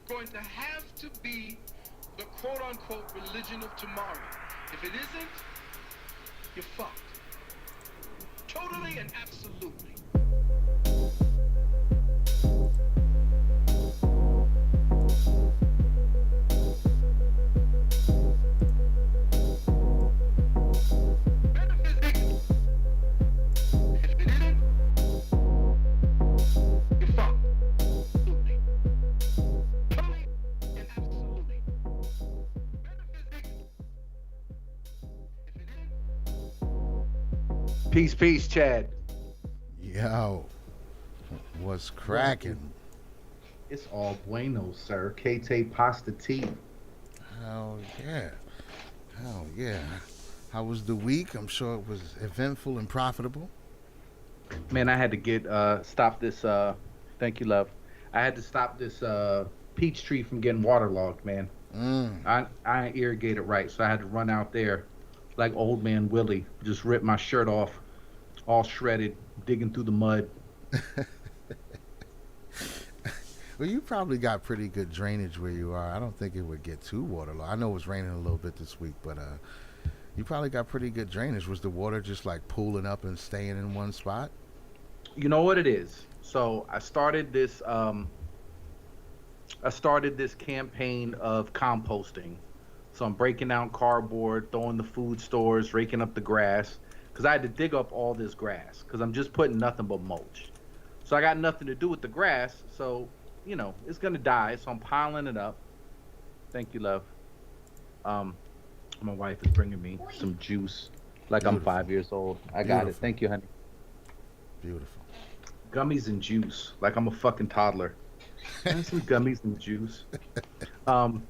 going to have to be the quote-unquote religion of tomorrow. If it isn't, you're fucked. Totally and absolutely. Metaphysics, if it isn't, you're fucked. Absolutely. Totally and absolutely. Metaphysics, if it isn't. Peace, Chad. Yo, what's cracking? It's all bueno, sir. Kate pasta tea. Hell yeah. Hell yeah. How was the week? I'm sure it was eventful and profitable. Man, I had to get stop this thank you, love. I had to stop this peach tree from getting waterlogged, man. Mm. I ain't irrigated right, so I had to run out there like old man Willie, just rip my shirt off, all shredded, digging through the mud. Well, you probably got pretty good drainage where you are. I don't think it would get too waterlogged. I know it was raining a little bit this week, but you probably got pretty good drainage. Was the water just like pooling up and staying in one spot? You know what it is? So I started this campaign of composting. So I'm breaking down cardboard, throwing the food stores, raking up the grass, because I had to dig up all this grass because I'm just putting nothing but mulch. So I got nothing to do with the grass, so it's gonna die. So I'm piling it up. Thank you, love. Um, my wife is bringing me some juice, like I'm Beautiful. 5 years old. I got it. Beautiful. Thank you, honey. Beautiful. Gummies and juice, like I'm a fucking toddler. And some gummies and juice. Um,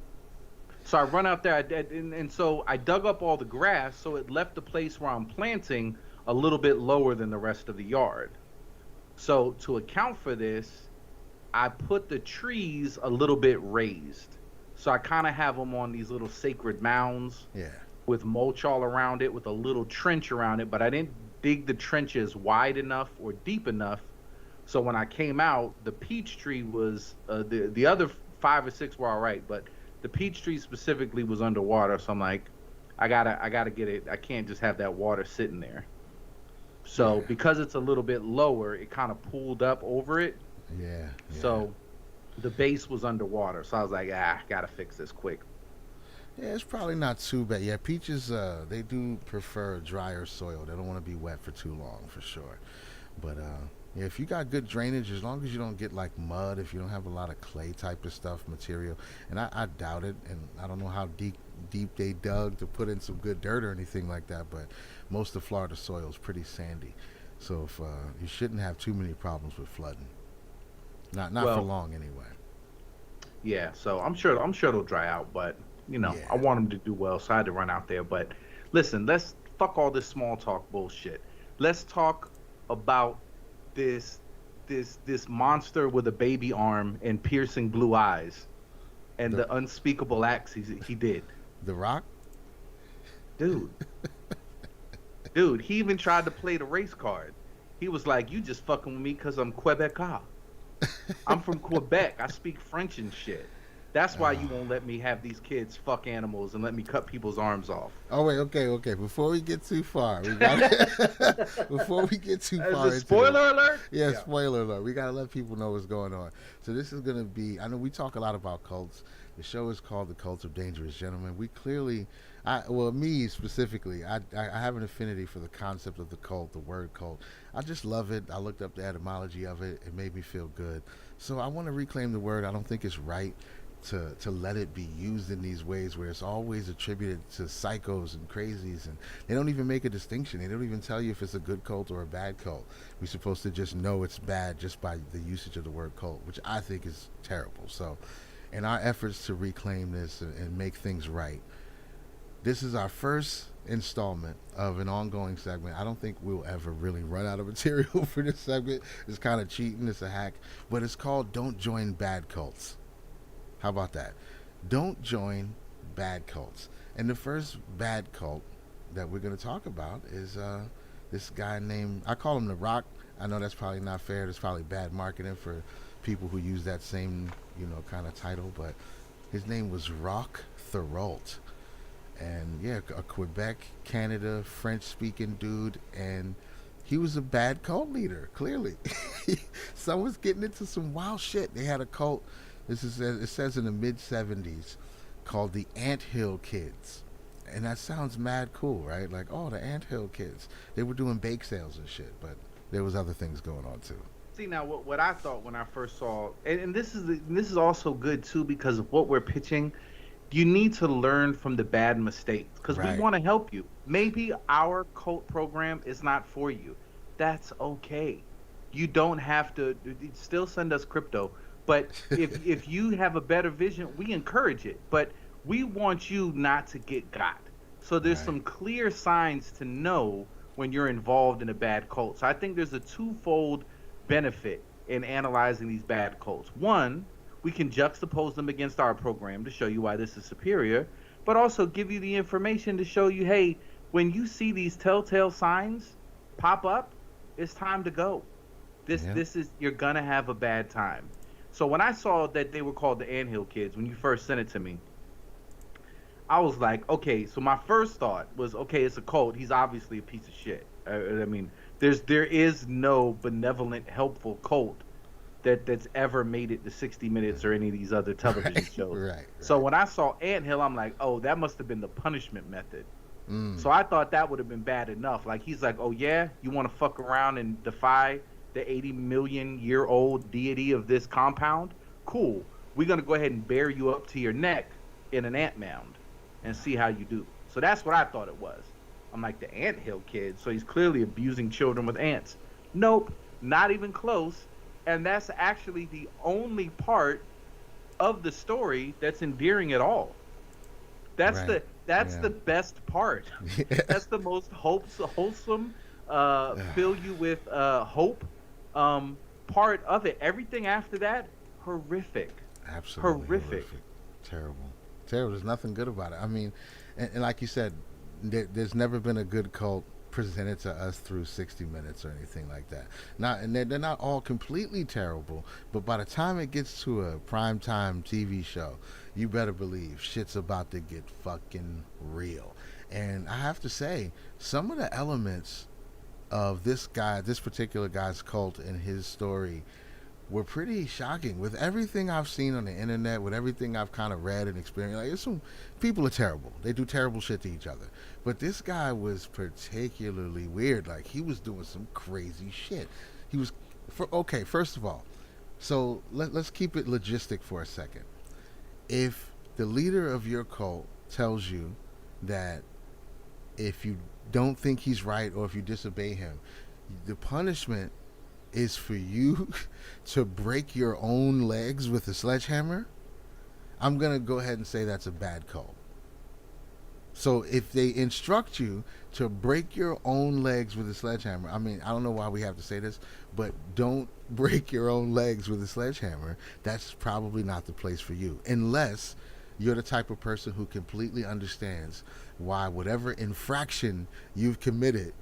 so I run out there, and so I dug up all the grass, so it left the place where I'm planting a little bit lower than the rest of the yard. So to account for this, I put the trees a little bit raised. So I kind of have them on these little sacred mounds Yeah. with mulch all around it, with a little trench around it, but I didn't dig the trenches wide enough or deep enough. So when I came out, the peach tree was the other five or six were all right, but the peach tree specifically was underwater. So I'm like, I gotta get it. I can't just have that water sitting there. So Yeah. because it's a little bit lower, it kind of pooled up over it. Yeah. Yeah. So the base was underwater. So I was like, gotta fix this quick. Yeah, it's probably not too bad. Yeah, peaches, they do prefer drier soil. They don't want to be wet for too long, for sure. But yeah, if you got good drainage, as long as you don't get like mud, if you don't have a lot of clay type of stuff, material, and I doubt it, and I don't know how deep they dug to put in some good dirt or anything like that, but most of Florida soil is pretty sandy, so if you shouldn't have too many problems with flooding. Not for Well, long anyway. yeah. So I'm sure it'll dry out, but I Yeah. want them to do well, so I had to run out there. But listen, let's fuck all this small talk bullshit. Let's talk about this this monster with a baby arm and piercing blue eyes and The the unspeakable acts he did. the Rock. Dude, dude, he even tried to play the race card. He was like, "You just fucking with me because I'm Quebecois. I'm from Quebec. I speak French and shit. That's why you Uh, won't let me have these kids fuck animals and let me cut people's arms off." Oh wait, okay. Before we get too far, we got before we get too Is far it into this. spoiler alert? Yeah, Yeah. spoiler alert. We gotta let people know what's going on. So this is gonna be. I know we talk a lot about cults. The show is called The Cult of Dangerous Gentlemen. We clearly, well, me specifically, I have an affinity for the concept of the cult, the word cult. I just love it. I looked up the etymology of it. It made me feel good. So I want to reclaim the word. I don't think it's right to let it be used in these ways where it's always attributed to psychos and crazies, and they don't even make a distinction. They don't even tell you if it's a good cult or a bad cult. We're supposed to just know it's bad just by the usage of the word cult, which I think is terrible. So in our efforts to reclaim this and make things right, this is our first installment of an ongoing segment. I don't think we'll ever really run out of material for this segment. It's kind of cheating, it's a hack, but it's called Don't Join Bad Cults. How about that? Don't join bad cults. And the first bad cult that we're going to talk about is this guy named, I call him The Rock. I know that's probably not fair. That's probably bad marketing for people who use that same, kind of title, but his name was Rock Thorold. And yeah, a Quebec, Canada, French speaking dude. And he was a bad cult leader, clearly. Someone's getting into some wild shit. They had a cult, it says in the mid 70s, called the Ant Hill Kids. And that sounds mad cool, right? Like, oh, the Ant Hill Kids. They were doing bake sales and shit, but there was other things going on too. See now, what I thought when I first saw, and this is also good too because of what we're pitching. You need to learn from the bad mistakes because Right. we want to help you. Maybe our cult program is not for you. That's okay. You don't have to still send us crypto, but if you have a better vision, we encourage it. But we want you not to get got. So there's Right. some clear signs to know when you're involved in a bad cult. So I think there's a twofold benefit in analyzing these bad cults. One, we can juxtapose them against our program to show you why this is superior, but also give you the information to show you, hey, when you see these telltale signs pop up, it's time to go. Yeah. This is you're gonna have a bad time. So when I saw that they were called the Anthill Kids, when you first sent it to me, I was like, okay. So my first thought was, okay, it's a cult. He's obviously a piece of shit. I mean, there is no benevolent, helpful cult that's ever made it to 60 Minutes or any of these other television shows. Right. So when I saw Anthill, I'm like, oh, that must have been the punishment method. Mm. So I thought that would have been bad enough. Like he's like, oh yeah, you want to fuck around and defy the 80 million year old deity of this compound? Cool. We're gonna go ahead and bear you up to your neck in an ant mound and see how you do. So that's what I thought it was. I'm like the Anthill Kid, so he's clearly abusing children with ants. Nope, not even close. And that's actually the only part of the story that's endearing at all. That's Right. the best part. That's the most wholesome, fill you with hope part of it. Everything after that, horrific. Absolutely Horrific. Terrible. There's nothing good about it. I mean, and like you said, there's never been a good cult presented to us through 60 Minutes or anything like that. And they're not all completely terrible, but by the time it gets to a primetime TV show, you better believe shit's about to get fucking real. And I have to say, some of the elements of this particular guy's cult and his story were pretty shocking. With everything I've seen on the internet, with everything I've kind of read and experienced, like, some people are terrible. They do terrible shit to each other. But this guy was particularly weird. Like, he was doing some crazy shit. He was, okay, first of all, so let's keep it logistic for a second. If the leader of your cult tells you that if you don't think he's right or if you disobey him, the punishment is for you to break your own legs with a sledgehammer, I'm going to go ahead and say that's a bad call. So if they instruct you to break your own legs with a sledgehammer, I mean, I don't know why we have to say this, but don't break your own legs with a sledgehammer. That's probably not the place for you, unless you're the type of person who completely understands why whatever infraction you've committed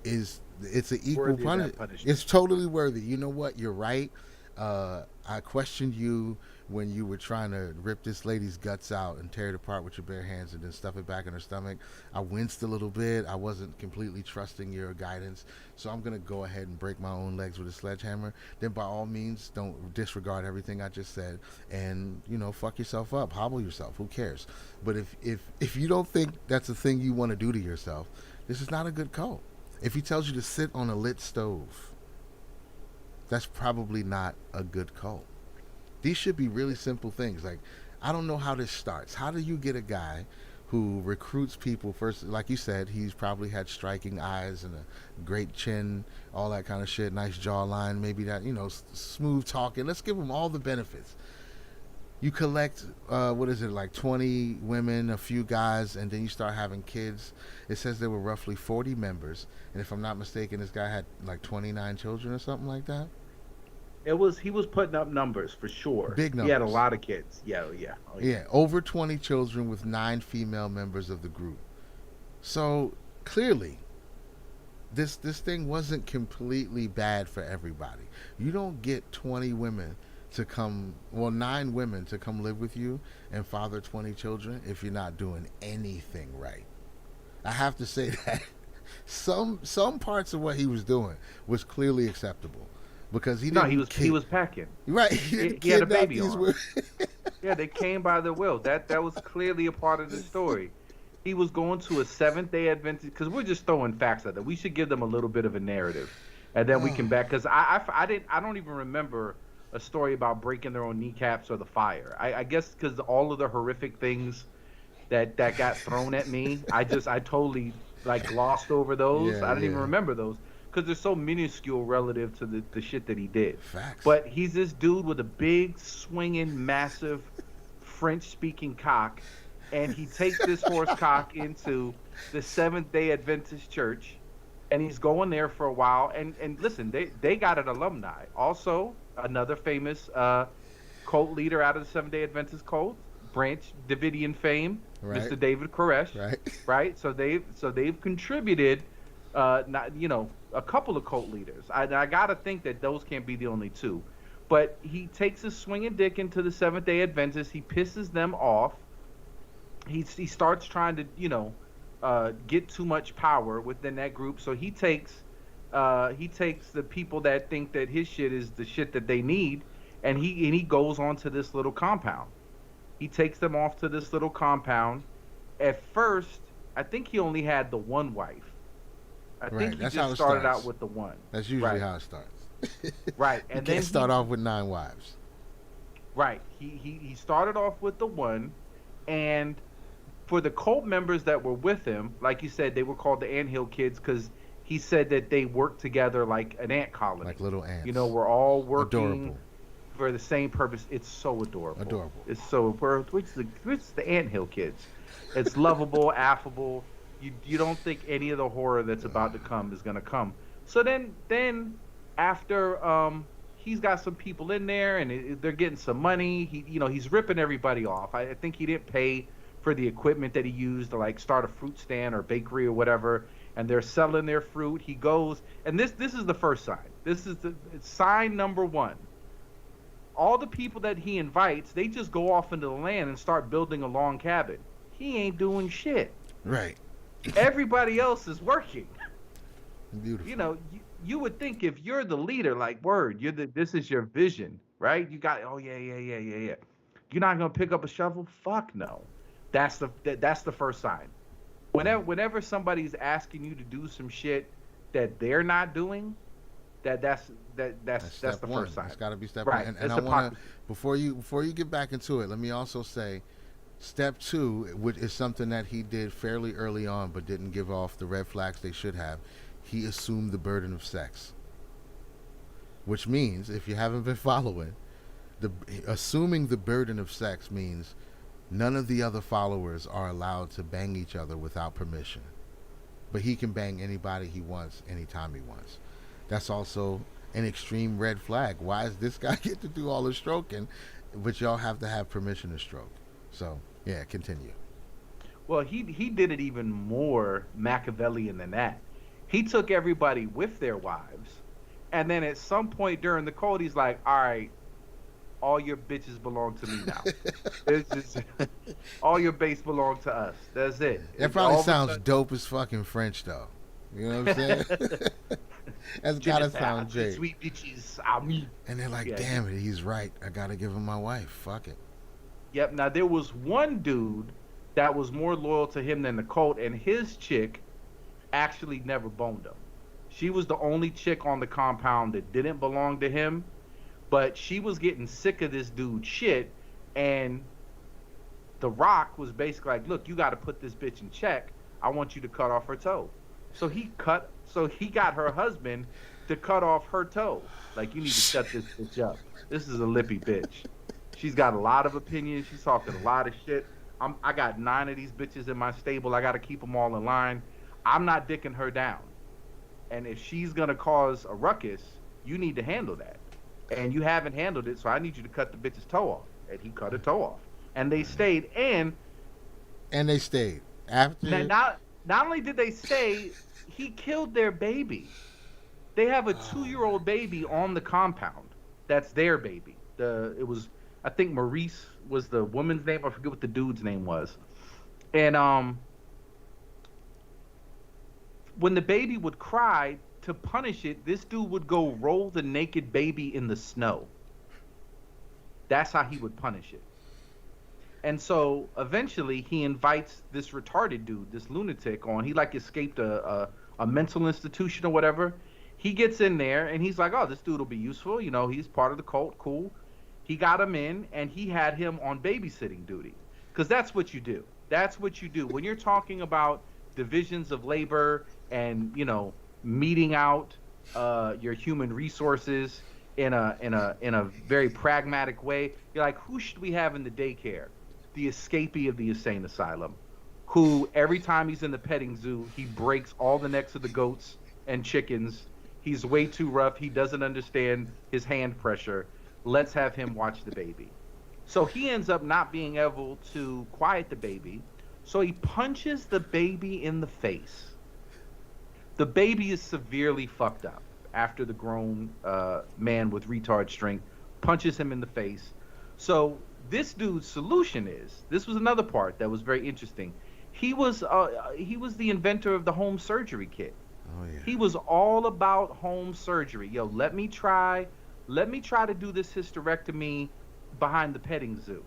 it's an equal punishment. It's totally worthy. You know what? You're right. I questioned you when you were trying to rip this lady's guts out and tear it apart with your bare hands and then stuff it back in her stomach. I winced a little bit. I wasn't completely trusting your guidance. So I'm going to go ahead and break my own legs with a sledgehammer. Then by all means, don't disregard everything I just said and, fuck yourself up, hobble yourself. Who cares? But if you don't think that's a thing you want to do to yourself, this is not a good cult. If he tells you to sit on a lit stove, that's probably not a good cult. These should be really simple things. Like, I don't know how this starts. How do you get a guy who recruits people first? Like you said, he's probably had striking eyes and a great chin, all that kind of shit, nice jawline, maybe that, smooth talking. Let's give him all the benefits. You collect, like 20 women, a few guys, and then you start having kids. It says there were roughly 40 members. And if I'm not mistaken, this guy had like 29 children or something like that. He was putting up numbers for sure. Big numbers. He had a lot of kids. Yeah. Yeah, over 20 children with 9 female members of the group. So clearly, this thing wasn't completely bad for everybody. You don't get 20 women to come, well, 9 women to come live with you and father 20 children if you're not doing anything right. I have to say that some parts of what he was doing was clearly acceptable because he No, didn't he was packing. right, he didn't He had a kidnap baby these on. women. Yeah, they came by their will. That was clearly a part of the story. He was going to a Seventh Day Adventist because we're just throwing facts at them. We should give them a little bit of a narrative, and then we can back. Because I don't even remember a story about breaking their own kneecaps or the fire. I guess because all of the horrific things that got thrown at me, I totally like glossed over those. Yeah, I didn't even yeah. remember those because they're so minuscule relative to the shit that he did. Facts. But he's this dude with a big, swinging, massive French-speaking cock, and he takes this horse cock into the Seventh-day Adventist Church, and he's going there for a while. And listen, they got an alumni. Also, another famous cult leader out of the Seventh-day Adventist cult, branch Davidian fame, Right. Mr. David Koresh. Right. Right. So they've contributed, not a couple of cult leaders. I gotta think that those can't be the only two. But he takes his swinging dick into the Seventh Day Adventists. He pisses them off. He starts trying to get too much power within that group. So he takes the people that think that his shit is the shit that they need, and he goes on to this little compound. He takes them off to this little compound. At first, I think he only had the one wife. I think he That's just how it started starts. out with the one. That's usually Right. how it starts. Right. You And then can't start off with 9 wives. Right. He started off with the one, and for the cult members that were with him, like you said, they were called the Anthill Kids because he said that they worked together like an ant colony. Like little ants. We're all working Adorable. for the same purpose. It's so adorable. Adorable. It's so which the Anthill Kids. It's lovable, affable. You don't think any of the horror that's about to come is gonna come. So then after he's got some people in there and they're getting some money. He's ripping everybody off. I think he didn't pay for the equipment that he used to like start a fruit stand or bakery or whatever. And they're selling their fruit. He goes, and this is the first sign. This is it's sign number 1. All the people that he invites, they just go off into the land and start building a log cabin. He ain't doing shit. Right. Everybody else is working. Beautiful. You would think if you're the leader, like word, this is your vision, right? You got, oh yeah. You're not gonna pick up a shovel? Fuck no. That's the first sign. Whenever somebody's asking you to do some shit that they're not doing, that's the first sign. It's got to be step Right. one. And It's I want hypocrisy. to before you get back into it, let me also say, step 2, which is something that he did fairly early on, but didn't give off the red flags they should have. He assumed the burden of sex, which means, if you haven't been following, assuming the burden of sex means none of the other followers are allowed to bang each other without permission. But he can bang anybody he wants, anytime he wants. That's also an extreme red flag. Why does this guy get to do all the stroking, but y'all have to have permission to stroke? So, yeah, continue. Well, he did it even more Machiavellian than that. He took everybody with their wives, and then at some point during the code, he's like, all right, all your bitches belong to me now. It's just, all your base belong to us. That's it. That probably sounds dope as fucking French, though. You know what I'm saying? That's gotta sound great. Sweet bitches, I mean. And they're like, Yeah. damn it, he's right. I gotta give him my wife. Fuck it. Yep. Now there was one dude that was more loyal to him than the cult, and his chick actually never boned him. She was the only chick on the compound that didn't belong to him, but she was getting sick of this dude's shit, and The Rock was basically like, look, you got to put this bitch in check. I want you to cut off her toe. So he got her husband to cut off her toe. Like, you need to shut this bitch up. This is a lippy bitch. She's got a lot of opinions. She's talking a lot of shit. I got 9 of these bitches in my stable. I got to keep them all in line. I'm not dicking her down. And if she's going to cause a ruckus, you need to handle that. And you haven't handled it, so I need you to cut the bitch's toe off. And he cut her toe off. And they stayed. And they stayed. After. Not only did they stay, he killed their baby. They have a 2-year-old baby on the compound. That's their baby. It was, I think Maurice was the woman's name. I forget what the dude's name was. And when the baby would cry, to punish it, this dude would go roll the naked baby in the snow. That's how he would punish it. And so eventually he invites this retarded dude, this lunatic, on. He like escaped a mental institution or whatever. He gets in there and he's like, oh, this dude will be useful. You know, he's part of the cult. Cool. He got him in and he had him on babysitting duty. Because that's what you do. That's what you do. When you're talking about divisions of labor and, you know, meeting out your human resources in a very pragmatic way, you're like, who should we have in the daycare? The escapee of the insane asylum, who every time he's in the petting zoo, he breaks all the necks of the goats and chickens. He's way too rough. He doesn't understand his hand pressure. Let's have him watch the baby. So he ends up not being able to quiet the baby. So he punches the baby in the face. The baby is severely fucked up after the grown man with retard strength punches him in the face. So this dude's solution is, this was another part that was very interesting. He was the inventor of the home surgery kit. Oh yeah. He was all about home surgery. Yo, let me try to do this hysterectomy behind the petting zoo.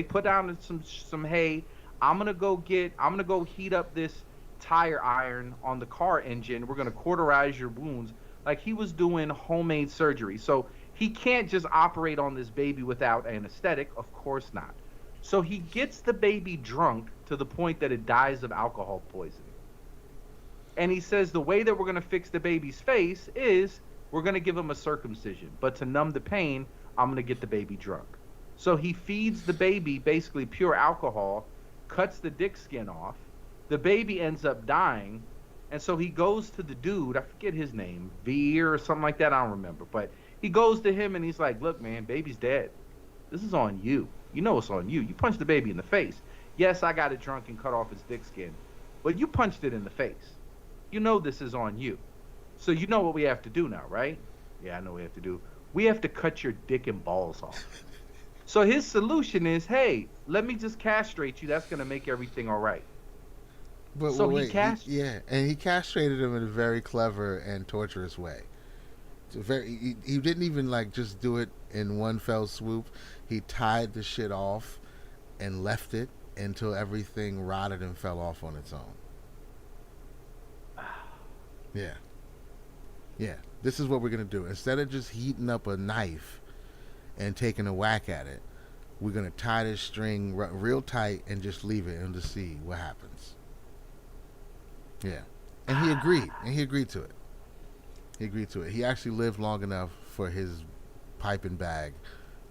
Put down some hay. I'm gonna go heat up this tire iron on the car engine. We're gonna cauterize your wounds. Like, he was doing homemade surgery. So he can't just operate on this baby without anesthetic. Of course not. So he gets the baby drunk to the point that it dies of alcohol poisoning. And he says the way that we're going to fix the baby's face is we're going to give him a circumcision. But to numb the pain, I'm going to get the baby drunk. So he feeds the baby basically pure alcohol, cuts the dick skin off. The baby ends up dying. And so he goes to the dude, I forget his name, Veer or something like that, I don't remember. But he goes to him and he's like, look, man, baby's dead. This is on you. You know it's on you. You punched the baby in the face. Yes, I got it drunk and cut off its dick skin. But you punched it in the face. You know this is on you. So you know what we have to do now, right? Yeah, I know what we have to do. We have to cut your dick and balls off. So his solution is, hey, let me just castrate you. That's going to make everything all right. But So wait, he castrated. yeah, and he castrated him in a very clever and torturous way. He didn't even like just do it in one fell swoop. He tied the shit off and left it until everything rotted and fell off on its own. Yeah. Yeah. This is what we're going to do. Instead of just heating up a knife and taking a whack at it, we're going to tie this string real tight and just leave it and just see what happens. Yeah. And he agreed. And he agreed to it. He agreed to it. He actually lived long enough for his pipe and bag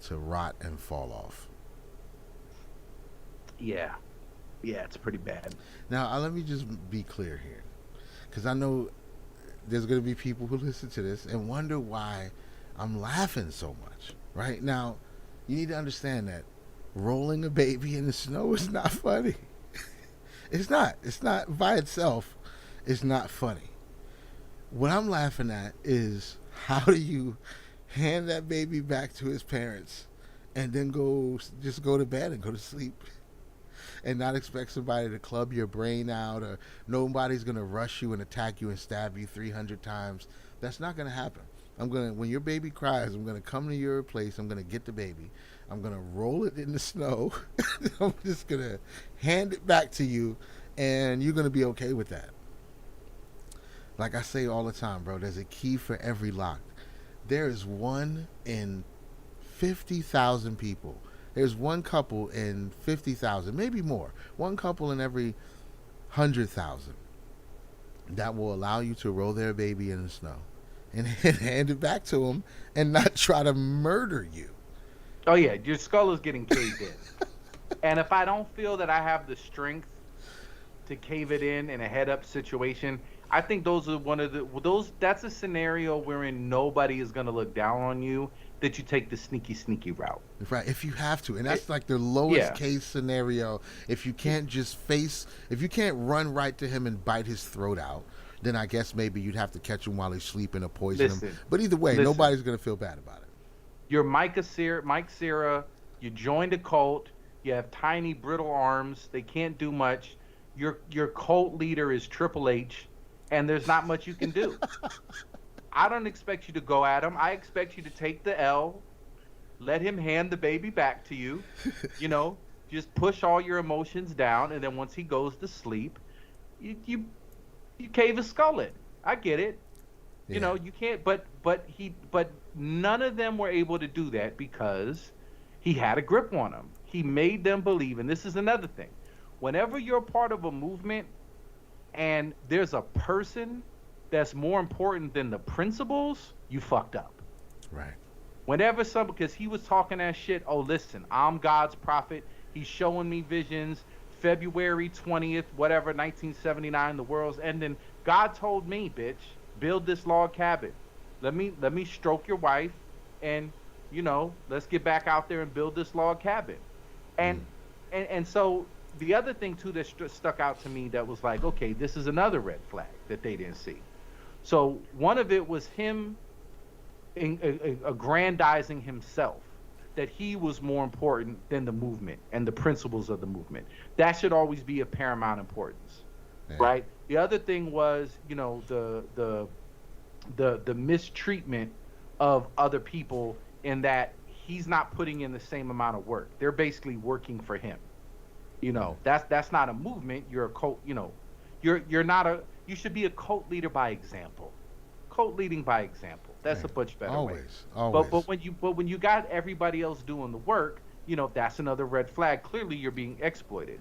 to rot and fall off. Yeah. Yeah, it's pretty bad. Now, let me just be clear here. Because I know there's going to be people who listen to this and wonder why I'm laughing so much. Right? Now, you need to understand that rolling a baby in the snow is not funny. It's not. It's not by itself. It's not funny. What I'm laughing at is, how do you hand that baby back to his parents and then go to bed and go to sleep and not expect somebody to club your brain out, or nobody's going to rush you and attack you and stab you 300 times? That's not going to happen. When your baby cries, I'm going to come to your place. I'm going to get the baby. I'm going to roll it in the snow. I'm just going to hand it back to you, and you're going to be okay with that. Like I say all the time, bro, there's a key for every lock. There is one in 50,000 people. There's one couple in 50,000, maybe more. One couple in every 100,000 that will allow you to roll their baby in the snow and hand it back to them and not try to murder you. Oh, yeah, your skull is getting caved in. And if I don't feel that I have the strength to cave it in a head-up situation, I think that's a scenario wherein nobody is going to look down on you, that you take the sneaky route. Right, if you have to. And that's like the lowest case scenario. If you can't run right to him and bite his throat out, then I guess maybe you'd have to catch him while he's sleeping or poison him. But either way, nobody's going to feel bad about it. You're Mike Cera. You joined a cult. You have tiny, brittle arms. They can't do much. Your cult leader is Triple H, and there's not much you can do. I don't expect you to go at him. I expect you to take the L, let him hand the baby back to you. You know, just push all your emotions down, and then once he goes to sleep, you cave his skull in. I get it. Yeah. You know, you can't. But none of them were able to do that because he had a grip on them. He made them believe, and this is another thing. Whenever you're part of a movement and there's a person that's more important than the principles, you fucked up. Right. Whenever because he was talking that shit, oh, listen, I'm God's prophet. He's showing me visions. February 20th, whatever, 1979, the world's ending. God told me, bitch, build this log cabin. Let me stroke your wife, and, you know, let's get back out there and build this log cabin. And so the other thing, too, that stuck out to me that was like, okay, this is another red flag that they didn't see. So one of it was him aggrandizing himself, that he was more important than the movement and the principles of the movement. That should always be of paramount importance, right? The other thing was, you know, the mistreatment of other people in that he's not putting in the same amount of work. They're basically working for him. You know, that's not a movement. You're a cult. You know, you're not a. You should be a cult leader by example. Cult leading by example. That's a much better way. Always. But when you got everybody else doing the work, you know, that's another red flag. Clearly, you're being exploited.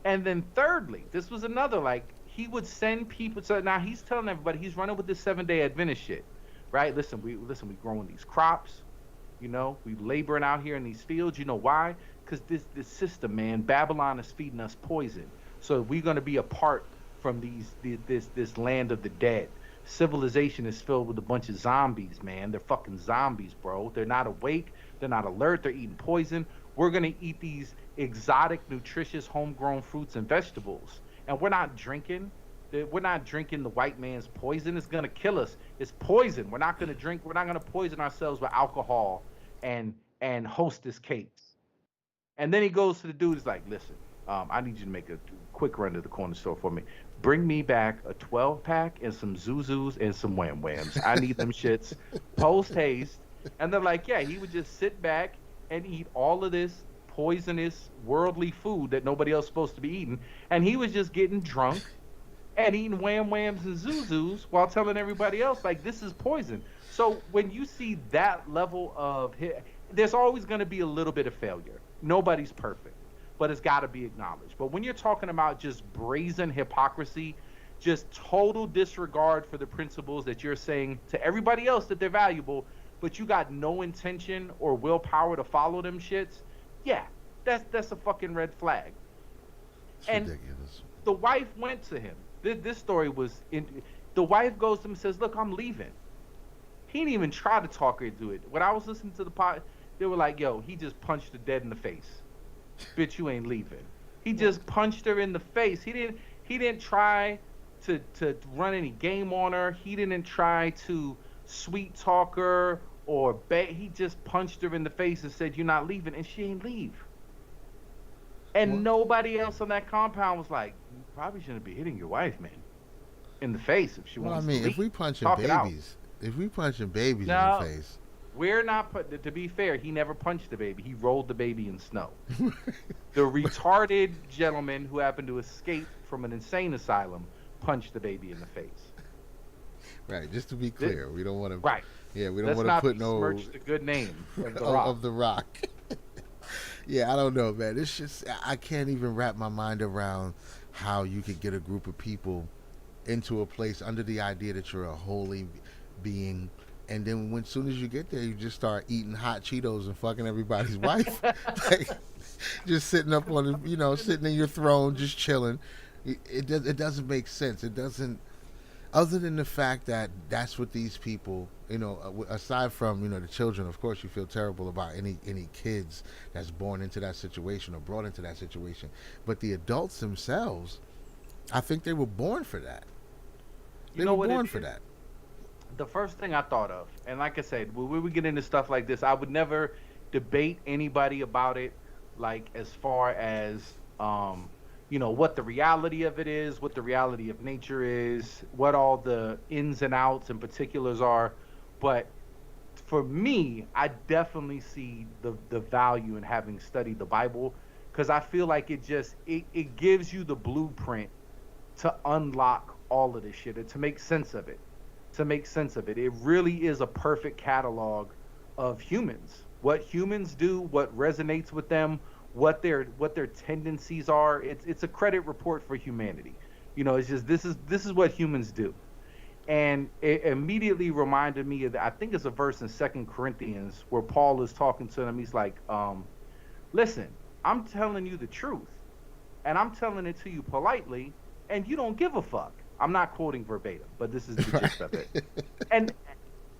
And then thirdly, this was another, like, he would send people. So now he's telling everybody he's running with this 7-day Adventist shit, right? Listen, we growing these crops. You know, we laboring out here in these fields. You know why? Because this system, man, Babylon is feeding us poison. So we're going to be apart from this land of the dead. Civilization is filled with a bunch of zombies, man. They're fucking zombies, bro. They're not awake. They're not alert. They're eating poison. We're going to eat these exotic, nutritious, homegrown fruits and vegetables. And we're not drinking. We're not drinking the white man's poison. It's going to kill us. It's poison. We're not going to drink. We're not going to poison ourselves with alcohol and Hostess cakes. And then he goes to the dude. He's like, listen, I need you to make a quick run to the corner store for me. Bring me back a 12-pack and some Zuzus and some Wham Whams. I need them shits post haste. And they're like, yeah, he would just sit back and eat all of this poisonous, worldly food that nobody else is supposed to be eating. And he was just getting drunk and eating Wham Whams and Zuzus while telling everybody else, like, this is poison. So when you see that level of there's always going to be a little bit of failure. Nobody's perfect, but it's got to be acknowledged. But when you're talking about just brazen hypocrisy, just total disregard for the principles that you're saying to everybody else that they're valuable, but you got no intention or willpower to follow them shits, yeah, that's a fucking red flag. It's and ridiculous. The wife went to him. This story was the wife goes to him and says, look, I'm leaving. He didn't even try to talk her into it. When I was listening to the pod, they were like, yo, he just punched her dead in the face. Bitch, you ain't leaving. He just punched her in the face. He didn't try to run any game on her. He didn't try to sweet talk her or he just punched her in the face and said, you're not leaving, and she ain't leave. And nobody else on that compound was like, you probably shouldn't be hitting your wife, man, in the face if she wants to leave. If we punching babies in the face. We're not to be fair, he never punched the baby. He rolled the baby in snow. The retarded gentleman who happened to escape from an insane asylum punched the baby in the face. Right, just to be clear, we don't want to. Right. Yeah, we don't want to put no. Let's not besmirch the good name of the Rock. Yeah, I don't know, man. It's just I can't even wrap my mind around how you could get a group of people into a place under the idea that you're a holy being. And then as soon as you get there, you just start eating hot Cheetos and fucking everybody's wife. Like, just sitting up on, sitting in your throne, just chilling. It doesn't make sense. It doesn't, other than the fact that that's what these people, aside from, the children, of course, you feel terrible about any kids that's born into that situation or brought into that situation. But the adults themselves, I think they were born for that. They were born for that. The first thing I thought of, and like I said, when we would get into stuff like this, I would never debate anybody about it, like as far as what the reality of it is, what the reality of nature is, what all the ins and outs and particulars are. But for me, I definitely see the value in having studied the Bible because I feel like it gives you the blueprint to unlock all of this shit and to make sense of it. To make sense of it. It really is a perfect catalog of humans. What humans do, what resonates with them, what their tendencies are. It's a credit report for humanity. It's just this is what humans do. And it immediately reminded me of I think it's a verse in Second Corinthians where Paul is talking to them. He's like, listen, I'm telling you the truth, and I'm telling it to you politely, and you don't give a fuck. I'm not quoting verbatim, but this is the gist of it. And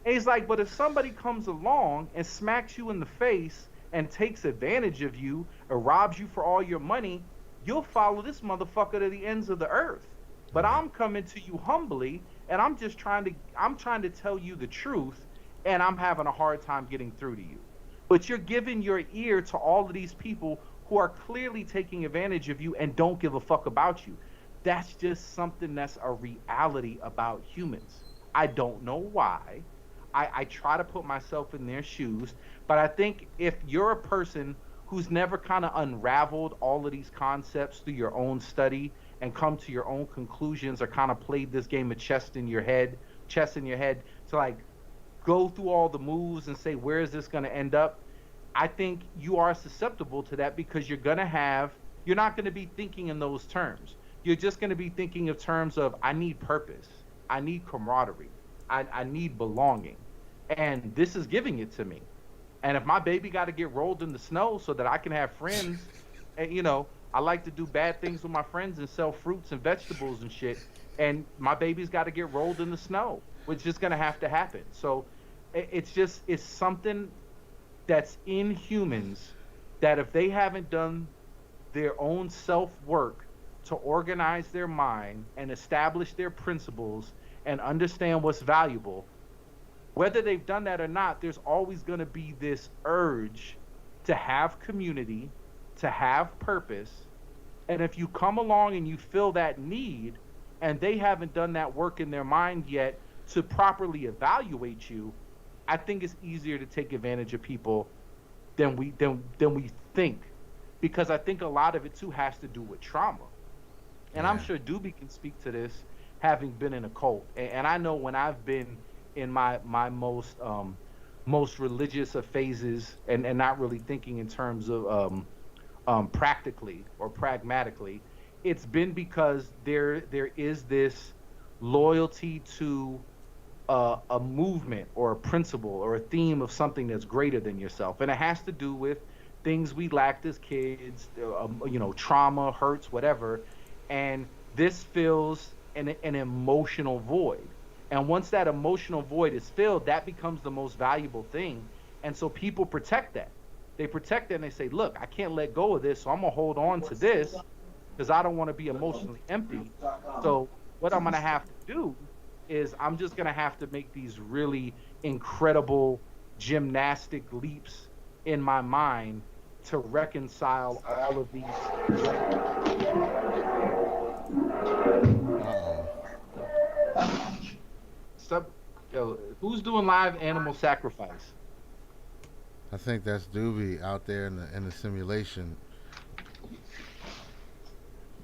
he's like, but if somebody comes along and smacks you in the face and takes advantage of you or robs you for all your money, you'll follow this motherfucker to the ends of the earth. But I'm coming to you humbly, and I'm trying to tell you the truth, and I'm having a hard time getting through to you. But you're giving your ear to all of these people who are clearly taking advantage of you and don't give a fuck about you. That's just something that's a reality about humans. I don't know why. I try to put myself in their shoes, but I think if you're a person who's never kind of unraveled all of these concepts through your own study and come to your own conclusions or kind of played this game of chess in your head to like go through all the moves and say, where is this going to end up? I think you are susceptible to that because you're not going to be thinking in those terms. You're just going to be thinking of terms of, I need purpose. I need camaraderie. I need belonging. And this is giving it to me. And if my baby got to get rolled in the snow so that I can have friends, and I like to do bad things with my friends and sell fruits and vegetables and shit. And my baby's got to get rolled in the snow, which is just going to have to happen. So it's something that's in humans that if they haven't done their own self work to organize their mind and establish their principles and understand what's valuable, whether they've done that or not, there's always going to be this urge to have community, to have purpose. And if you come along and you feel that need and they haven't done that work in their mind yet to properly evaluate you, I think it's easier to take advantage of people than we think, because I think a lot of it too has to do with trauma. And I'm sure Doobie can speak to this, having been in a cult. And I know when I've been in my most religious of phases and not really thinking in terms of practically or pragmatically, it's been because there is this loyalty to a movement or a principle or a theme of something that's greater than yourself. And it has to do with things we lacked as kids, trauma, hurts, whatever. And this fills an emotional void. And once that emotional void is filled, that becomes the most valuable thing. And so people protect that. They protect it and they say, look, I can't let go of this, so I'm going to hold on to this because I don't want to be emotionally empty. So what I'm going to have to do is I'm just going to have to make these really incredible gymnastic leaps in my mind to reconcile all of these. Who's doing live animal sacrifice? I think that's Doobie out there in the simulation.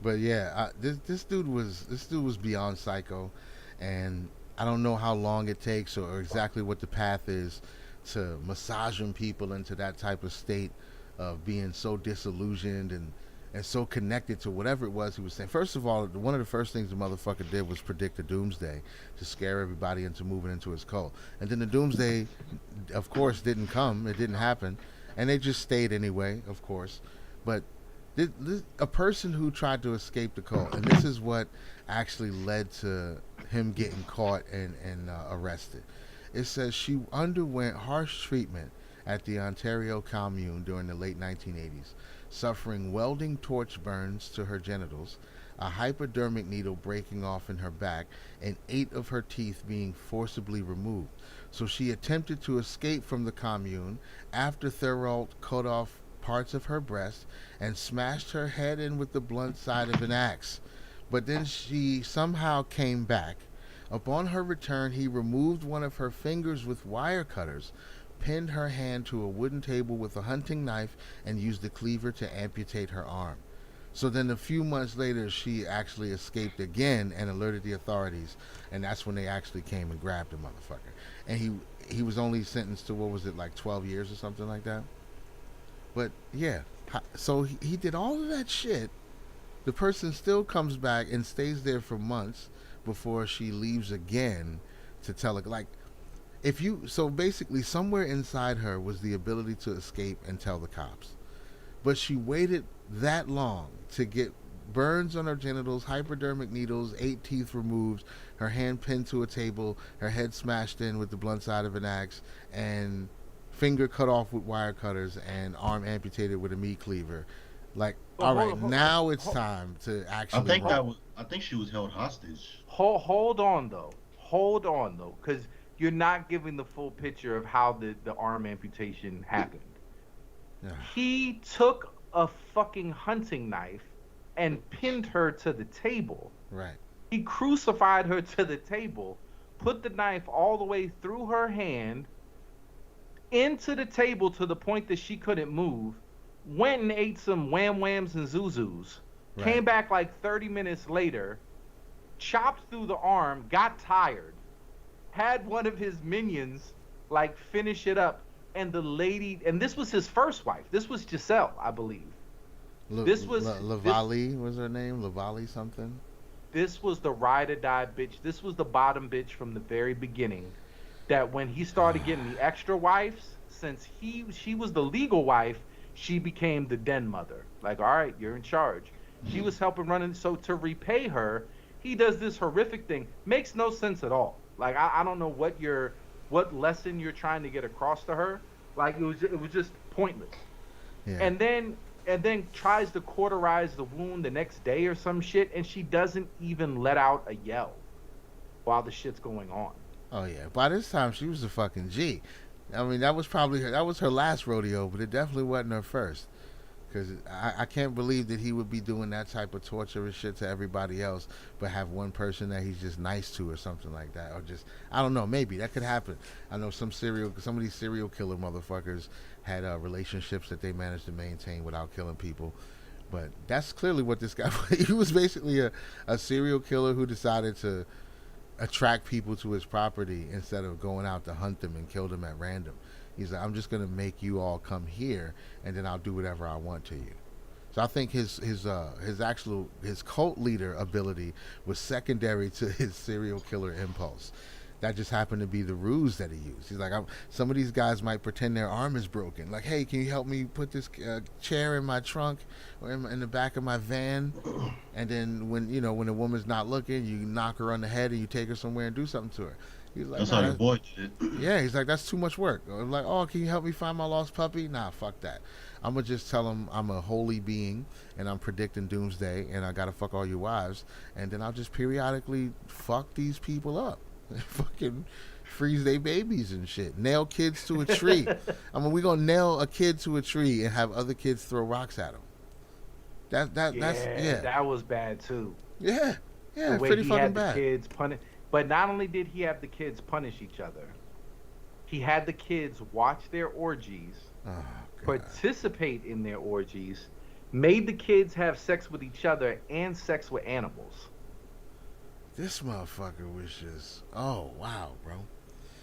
But yeah, this dude was beyond psycho, and I don't know how long it takes or exactly what the path is to massaging people into that type of state of being so disillusioned and so connected to whatever it was he was saying. First of all, one of the first things the motherfucker did was predict the doomsday to scare everybody into moving into his cult. And then the doomsday, of course, didn't come. It didn't happen. And they just stayed anyway, of course. But a person who tried to escape the cult, and this is what actually led to him getting caught and arrested. It says she underwent harsh treatment at the Ontario Commune during the late 1980s, suffering welding torch burns to her genitals, a hypodermic needle breaking off in her back, and 8 of her teeth being forcibly removed. So she attempted to escape from the commune after Therault cut off parts of her breast and smashed her head in with the blunt side of an axe. But then she somehow came back. Upon her return, he removed one of her fingers with wire cutters, pinned her hand to a wooden table with a hunting knife, and used the cleaver to amputate her arm. So then a few months later, she actually escaped again and alerted the authorities, and that's when they actually came and grabbed the motherfucker. And he was only sentenced to, what was it, like 12 years or something like that? But yeah, so he did all of that shit. The person still comes back and stays there for months before she leaves again to tell it. Like, if you, so basically somewhere inside her was the ability to escape and tell the cops, but she waited that long to get burns on her genitals, hypodermic needles, 8 teeth removed, her hand pinned to a table, her head smashed in with the blunt side of an axe, and finger cut off with wire cutters, and arm amputated with a meat cleaver. Like, Well, all hold right, on, hold on. now it's Hold, time to I actually think that roll. was. I think she was held hostage. hold on though. Hold on though, because you're not giving the full picture of how the arm amputation happened. Yeah, He took a fucking hunting knife and pinned her to the table. right. He crucified her to the table, put the knife all the way through her hand into the table to the point that she couldn't move, went and ate some wham whams and zuzus, came Right. back like 30 minutes later, chopped through the arm, got tired, had one of his minions like finish it up, and the lady, and this was his first wife. This was Giselle, I believe. This was Lavali was her name, Lavali something. this was the ride or die bitch. This was the bottom bitch from the very beginning. That when he started getting the extra wives, since she was the legal wife, she became the den mother. Like, all right, you're in charge. She was helping run it. So to repay her, he does this horrific thing. Makes no sense at all. Like, I don't know what lesson you're trying to get across to her. Like, it was just pointless. Yeah. And then tries to cauterize the wound the next day or some shit, and she doesn't even let out a yell while the shit's going on. Oh yeah. By this time, she was a fucking G. I mean, that was probably that was her last rodeo, but it definitely wasn't her first. Because I can't believe that he would be doing that type of torturous shit to everybody else, but have one person that he's just nice to or something like that, or just, I don't know, maybe that could happen. I know some of these serial killer motherfuckers had relationships that they managed to maintain without killing people. But that's clearly what this guy. He was basically a serial killer who decided to attract people to his property instead of going out to hunt them and kill them at random. He's like, I'm just gonna make you all come here, and then I'll do whatever I want to you. So I think his cult leader ability was secondary to his serial killer impulse. That just happened to be the ruse that he used. He's like, some of these guys might pretend their arm is broken. Like, hey, can you help me put this chair in my trunk or in the back of my van? And then when a woman's not looking, you knock her on the head and you take her somewhere and do something to her. He's like, That's nah, how your boy did it. yeah, he's like, that's too much work. I'm like, oh, can you help me find my lost puppy? Nah, fuck that. I'm gonna just tell him I'm a holy being and I'm predicting doomsday and I gotta fuck all your wives, and then I'll just periodically fuck these people up. Fucking freeze their babies and shit. Nail kids to a tree. I mean, we gonna nail a kid to a tree and have other kids throw rocks at him. That's That was bad too. yeah, The way pretty he fucking had the bad. kids punish, but not only did he have the kids punish each other, he had the kids watch their orgies, Oh god. participate in their orgies, made the kids have sex with each other and sex with animals. This motherfucker was just, oh wow, bro.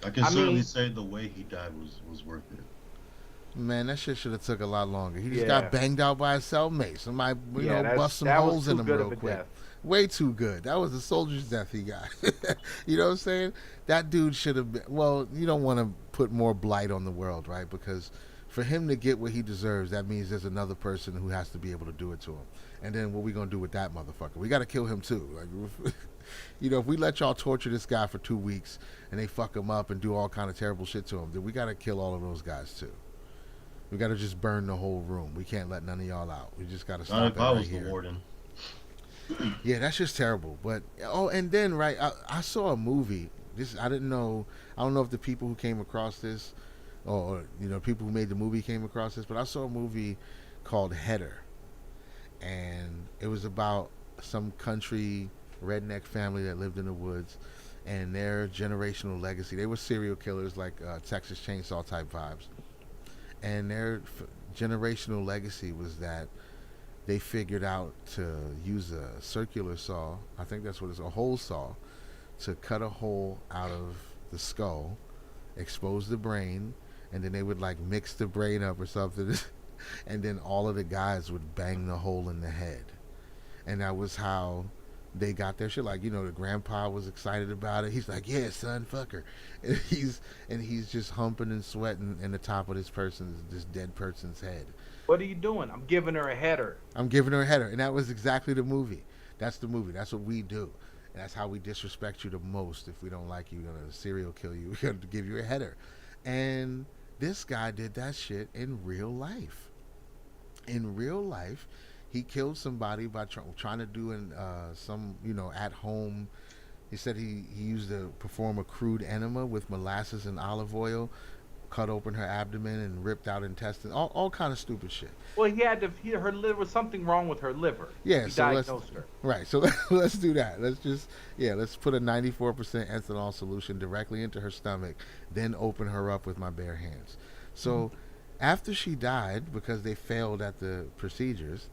I can I certainly mean- say the way he died was worth it. Man, that shit should have took a lot longer. He just Yeah. got banged out by a cellmate. Somebody, bust some that was holes too in him good real of a quick. death. Way too good. That was a soldier's death he got. You know what I'm saying? That dude should have been. Well, you don't want to put more blight on the world, right? Because for him to get what he deserves, that means there's another person who has to be able to do it to him. And then what we gonna do with that motherfucker? We got to kill him too. Like, if we let y'all torture this guy for 2 weeks and they fuck him up and do all kind of terrible shit to him, then we got to kill all of those guys too. We got to just burn the whole room. We can't let none of y'all out. We just got to Not stop if it I right was the here. warden. Yeah, that's just terrible. But oh, and then right, I saw a movie. This I didn't know. I don't know if the people who came across this, or people who made the movie came across this. But I saw a movie called Header, and it was about some country redneck family that lived in the woods, and their generational legacy. They were serial killers, like Texas Chainsaw type vibes, and their generational legacy was that they figured out to use a circular saw. I think that's what it's a hole saw to cut a hole out of the skull, expose the brain, and then they would like mix the brain up or something, and then all of the guys would bang the hole in the head, and that was how they got their shit. Like the grandpa was excited about it. He's like, "Yeah, son, fuck her," and he's just humping and sweating in the top of this dead person's head. What are you doing? I'm giving her a header. I'm giving her a header, and that was exactly the movie. That's the movie. That's what we do. And that's how we disrespect you the most. If we don't like you, we're gonna serial kill you. We're gonna give you a header. And this guy did that shit in real life. In real life, he killed somebody by trying to do some at home. He said he used to perform a crude enema with molasses and olive oil, cut open her abdomen and ripped out intestines, all kind of stupid shit. Well, her liver was something wrong with her liver. Yeah, he so diagnosed her. Right. So let's do that. Let's put a 94% ethanol solution directly into her stomach, then open her up with my bare hands. So after she died, because they failed at the procedures,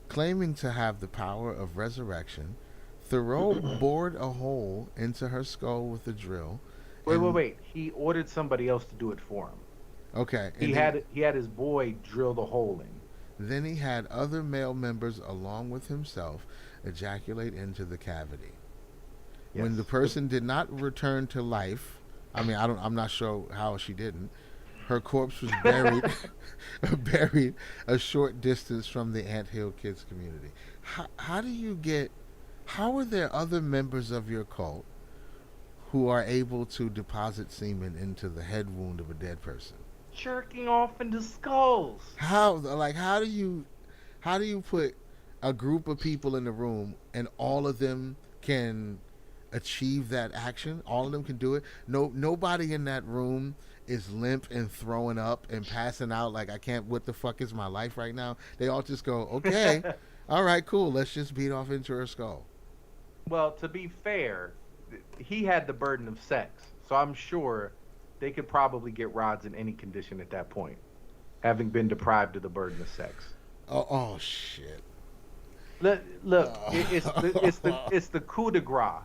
claiming to have the power of resurrection, Thoreau bored a hole into her skull with a drill. Wait. He ordered somebody else to do it for him. Okay. He had his boy drill the hole in. Then he had other male members along with himself ejaculate into the cavity. Yes. When the person did not return to life, I'm not sure how she didn't. Her corpse was buried a short distance from the Anthill Kids community. How are there other members of your cult who are able to deposit semen into the head wound of a dead person? Jerking off into skulls. How do you put a group of people in the room and all of them can achieve that action? All of them can do it. Nobody in that room is limp and throwing up and passing out like, I can't, what the fuck is my life right now? They all just go, okay, all right, cool, let's just beat off into her skull. Well, to be fair, he had the burden of sex, so I'm sure they could probably get rods in any condition at that point, having been deprived of the burden of sex. Oh shit! Look, it's the coup de grace.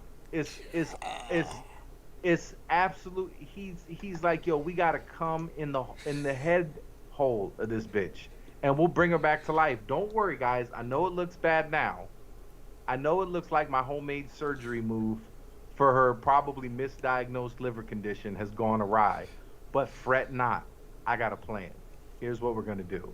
It's absolute. He's like, yo, we gotta come in the head hole of this bitch, and we'll bring her back to life. Don't worry, guys. I know it looks bad now. I know it looks like my homemade surgery move for her probably misdiagnosed liver condition has gone awry, but fret not. I got a plan. Here's what we're gonna do: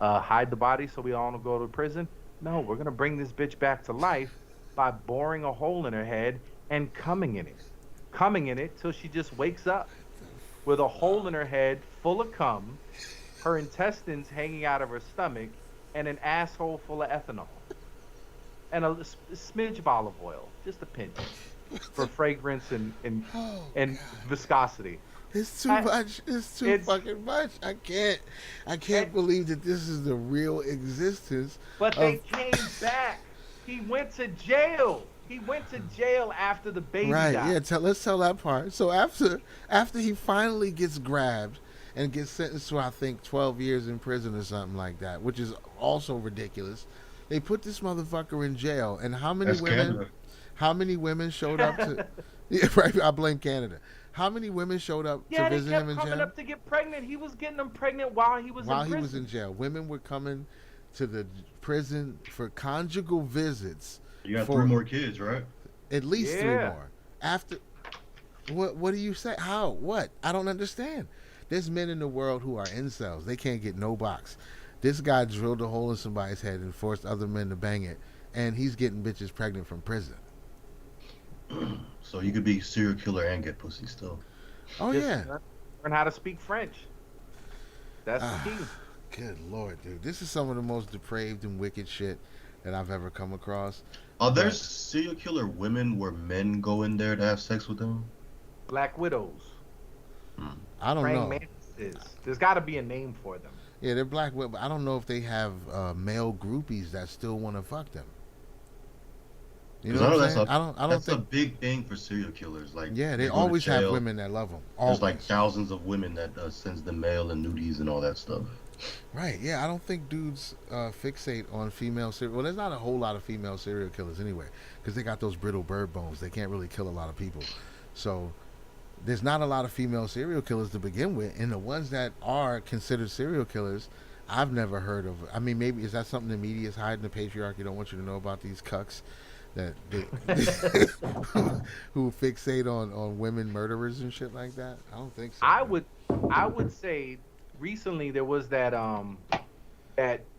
hide the body so we all don't go to prison. No, we're gonna bring this bitch back to life by boring a hole in her head and coming in it till she just wakes up with a hole in her head full of cum, her intestines hanging out of her stomach, and an asshole full of ethanol. And a smidge of olive oil, just a pinch, for fragrance and viscosity. It's too much. It's too fucking much. I can't believe that this is the real existence. But they came back. He went to jail. He went to jail after the baby died. Yeah, let's tell that part. So after he finally gets grabbed and gets sentenced to, I think, 12 years in prison or something like that, which is also ridiculous. They put this motherfucker in jail, and how many women showed up to? Yeah, right. I blame Canada. How many women showed up to visit him in jail? Yeah, they kept coming up to get pregnant. He was getting them pregnant while he was in prison. While he was in jail, women were coming to the prison for conjugal visits. You got 3 more kids, right? At least 3 more. After, what do you say? How? What? I don't understand. There's men in the world who are incels. They can't get no box. This guy drilled a hole in somebody's head and forced other men to bang it, and he's getting bitches pregnant from prison. So you could be serial killer and get pussy still. Oh, Just yeah. Learn how to speak French. That's the key. Good Lord, dude. This is some of the most depraved and wicked shit that I've ever come across. Are there But serial killer women where men go in there to have sex with them? Black widows, I don't praying know. mantises. There's got to be a name for them. Yeah, they're black, but I don't know if they have male groupies that still want to fuck them. You know Because I what know I'm that's saying? a I don't that's a think. big thing for serial killers. Like Yeah, they they go to always have jail. women that love them. There's like Always. thousands of women that sends them mail and nudies and all that stuff. Right. Yeah, I don't think dudes fixate on female serial. Well, there's not a whole lot of female serial killers anyway, because they got those brittle bird bones. They can't really kill a lot of people. So there's not a lot of female serial killers to begin with, and the ones that are considered serial killers, I've never heard of. I mean, maybe is that something the media is hiding? The patriarchy don't want you to know about these cucks that they, who fixate on women murderers and shit like that. I don't think so. I would say recently there was that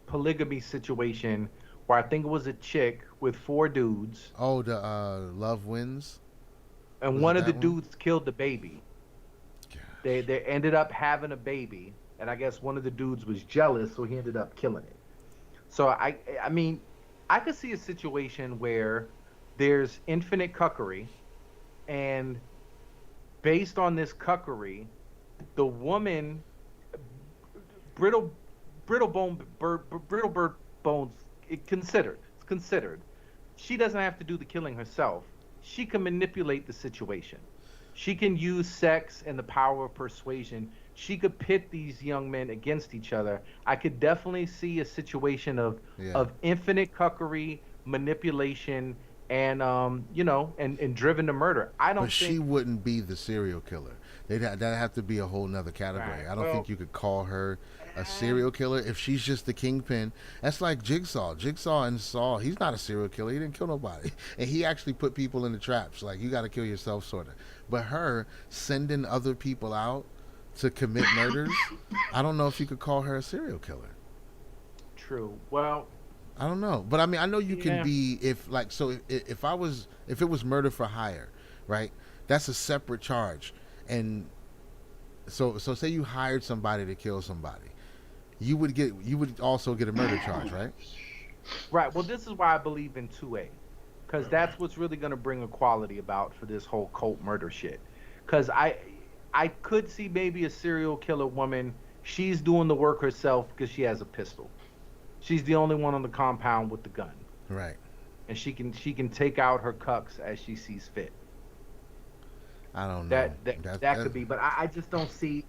polygamy situation where I think it was a chick with 4 dudes, Oh, the Love Wins. and Was one it of the that one? dudes killed the baby. They ended up having a baby, and I guess one of the dudes was jealous, so he ended up killing it. So I mean, I could see a situation where there's infinite cuckery, and based on this cuckery, the woman brittle bird bones it's considered. She doesn't have to do the killing herself. She can manipulate the situation. She can use sex and the power of persuasion. She could pit these young men against each other. I could definitely see a situation of infinite cuckery, manipulation, and and driven to murder. I don't But think she wouldn't be the serial killer. That'd have to be a whole nother category. Right. I don't Well, think you could call her a serial killer if she's just the kingpin. That's like Jigsaw. Jigsaw and Saw, he's not a serial killer. He didn't kill nobody. And he actually put people in the traps. Like, you got to kill yourself, sort of. But her sending other people out to commit murders, I don't know if you could call her a serial killer. True. Well, I don't know, but I mean, I know you can Yeah. be if it was murder for hire, right? That's a separate charge, and so say you hired somebody to kill somebody, you would also get a murder charge, right? right. Well, this is why I believe in 2A, because that's what's really going to bring equality about for this whole cult murder shit. Because I could see maybe a serial killer woman. She's doing the work herself because she has a pistol. She's the only one on the compound with the gun, Right. and she can take out her cucks as she sees fit. I don't know. That could be, but I just don't see.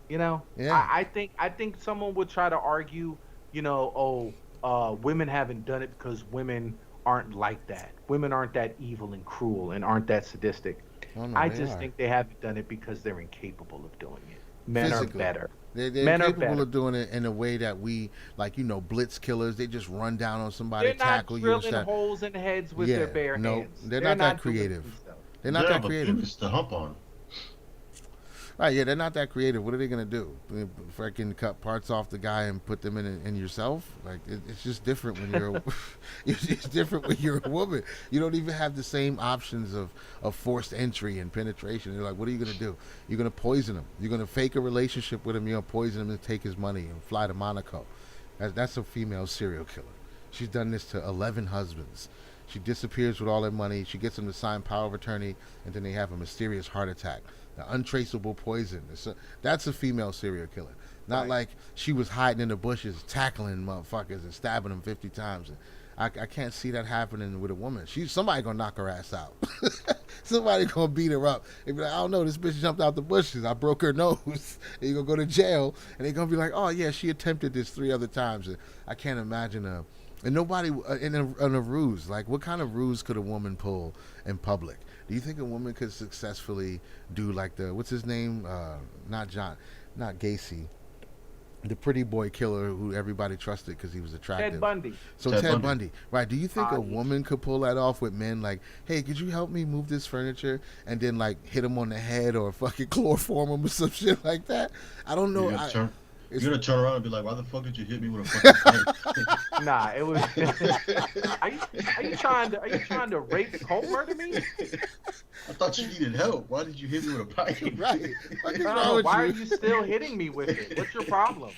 Yeah. I think someone would try to argue, women haven't done it because women aren't like that. Women aren't that evil and cruel and aren't that sadistic. Oh, no, I they just are. think they haven't done it because they're incapable of doing it. Men Physically. are better. They're Men are capable better. of doing it in a way that we, like, blitz killers. They just run down on somebody, They're not tackle you, and drilling stuff. holes in heads with Yeah, their bare no, hands. they're not that doing creative. stuff. They're not They that have a creative. penis to hump on. Right, yeah, they're not that creative. What are they gonna do? Freaking cut parts off the guy and put them in yourself? Like, it's just different when you're it's different when you're a woman. You don't even have the same options of forced entry and penetration. You're like, what are you gonna do? You're gonna poison him. You're gonna fake a relationship with him. You're gonna poison him and take his money and fly to Monaco. That's a female serial killer. She's done this to 11 husbands. She disappears with all their money. She gets them to sign power of attorney, and then they have a mysterious heart attack. The untraceable poison. That's a female serial killer. Not like she was hiding in the bushes, tackling motherfuckers and stabbing them 50 times. I can't see that happening with a woman. Somebody gonna knock her ass out. Somebody gonna beat her up. They be like, I don't know, this bitch jumped out the bushes. I broke her nose. And you gonna go to jail, and they gonna be like, oh yeah, she attempted this 3 other times. And I can't imagine and nobody in a ruse. Like, what kind of ruse could a woman pull in public? Do you think a woman could successfully do like what's his name? Not Gacy, the pretty boy killer who everybody trusted because he was attractive. Ted Bundy. So Ted Ted Bundy. Bundy, right? Do you think a woman could pull that off with men? Like, hey, could you help me move this furniture, and then like hit him on the head or fucking chloroform him or some shit like that? I don't know. You're gonna turn around and be like, "Why the fuck did you hit me with a fucking pen?" Nah, it was. Are you trying to rape cult murder me? I thought you needed help. Why did you hit me with a pipe? Right. What is wrong No, with why are you? you still hitting me with it? What's your problem?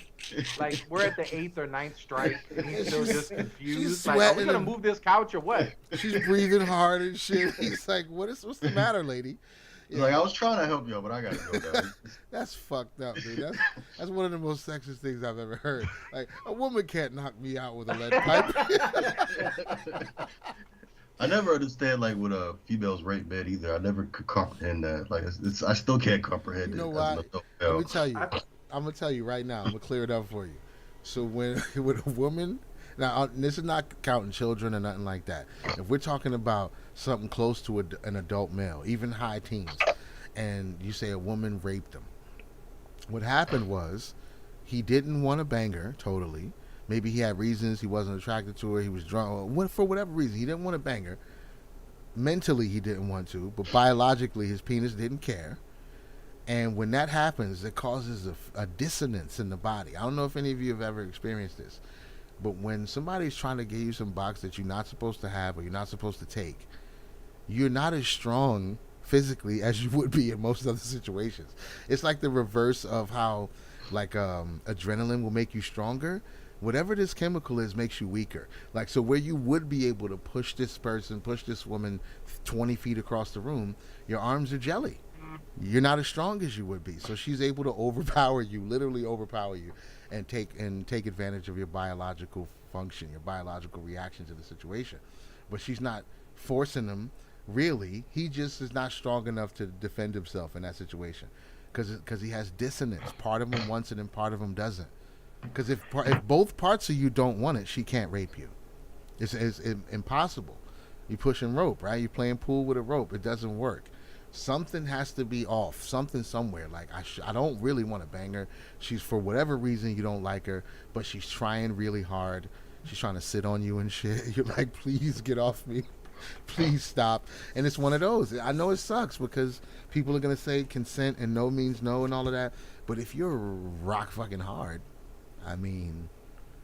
Like, we're at the 8th or 9th strike, and he's still just confused. She's Like, are we sweating gonna and- move this couch or what? She's breathing hard and shit. He's like, what's the matter, lady? He's like, I was trying to help you, but I gotta go now. That's fucked up, dude. That's one of the most sexist things I've ever heard. Like, a woman can't knock me out with a lead pipe. I never understand like what a female's rape men either. I never could comprehend that. Like, I still can't comprehend You know it. why? As an adult Let me male. tell you. I'm gonna tell you right now. I'm gonna clear it up for you. So when with a woman, now this is not counting children or nothing like that. If we're talking about something close to an adult male, even high teens, and you say a woman raped him, what happened was he didn't want to bang her totally. Maybe he had reasons he wasn't attracted to her. He was drunk, or for whatever reason he didn't want to bang her. Mentally he didn't want to, but biologically his penis didn't care. And when that happens, it causes a dissonance in the body. I don't know if any of you have ever experienced this, but when somebody's trying to give you some box that you're not supposed to have or you're not supposed to take, you're not as strong physically as you would be in most other situations. It's like the reverse of how like adrenaline will make you stronger. Whatever this chemical is makes you weaker. Like, so where you would be able to push this woman 20 feet across the room, your arms are jelly. You're not as strong as you would be. So she's able to overpower you, literally overpower you, and take advantage of your biological function, your biological reaction to the situation. But she's not forcing him, really. He just is not strong enough to defend himself in that situation. Because he has dissonance. Part of him wants it and part of him doesn't. Because if both parts of you don't want it, she can't rape you. It's impossible. You're pushing rope, right? You're playing pool with a rope. It doesn't work. Something has to be off. Something somewhere. Like, I don't really want to bang her. She's, for whatever reason, you don't like her, but she's trying really hard. She's trying to sit on you and shit. You're like, please get off me. Please stop. And it's one of those. I know it sucks because people are going to say consent and no means no and all of that. But if you're rock fucking hard, I mean,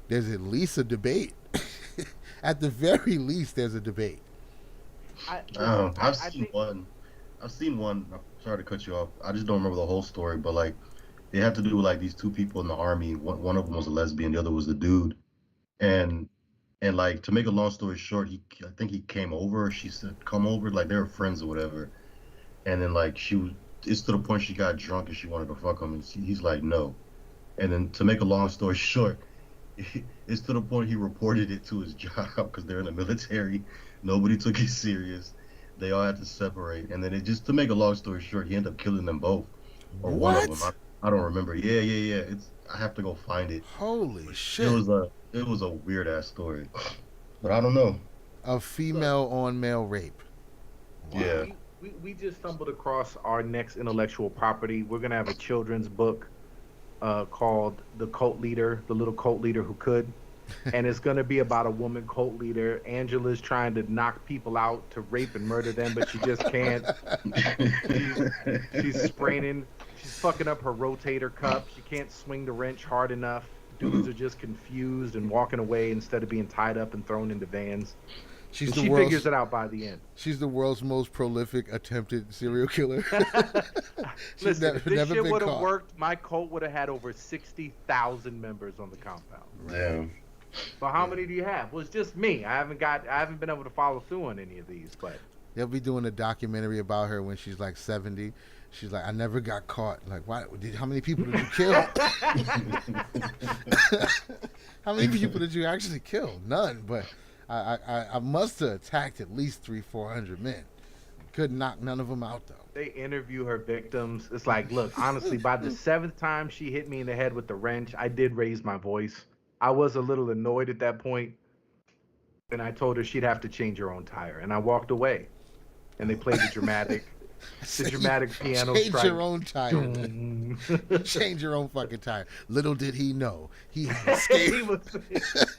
there's at least a debate. At the very least, there's a debate. I've seen one. I'm sorry to cut you off. I just don't remember the whole story, but like, it had to do with like these two people in the army. One of them was a lesbian, the other was the dude, and like, to make a long story short, I think he came over. She said, "Come over," like they were friends or whatever. And then like it's to the point she got drunk and she wanted to fuck him, and he's like, no. And then, to make a long story short, it's to the point he reported it to his job because they're in the military. Nobody took it serious. They all had to separate. And then to make a long story short, he ended up killing them both. Or What? one of them. I don't remember. Yeah. I have to go find it. Holy shit. It was a weird ass story. But I don't know. Of female on male rape. Wow. Yeah. We just stumbled across our next intellectual property. We're going to have a children's book called The Cult Leader, The Little Cult Leader Who Could. And it's going to be about a woman cult leader. Angela's trying to knock people out to rape and murder them, but she just can't. She's spraining. She's fucking up her rotator cuff. She can't swing the wrench hard enough. Dudes are just confused and walking away instead of being tied up and thrown into vans. She figures it out by the end. She's the world's most prolific attempted serial killer. Listen, if this shit would have worked, my cult would have had over 60,000 members on the compound. Damn. But how many do you have? Well, it's just me. I haven't been able to follow through on any of these, but they'll be doing a documentary about her when she's like 70. She's like, I never got caught. Like, why? How many people did you kill? How many people did you actually kill? None. But I must have attacked at least 300-400 men. Couldn't knock none of them out though. They interview her victims. It's like, look, honestly, by the 7th time she hit me in the head with the wrench, I did raise my voice. I was a little annoyed at that point, and I told her she'd have to change her own tire, and I walked away. And they played the dramatic piano Change strike. your own tire. Change your own fucking tire. Little did he know he had escaped.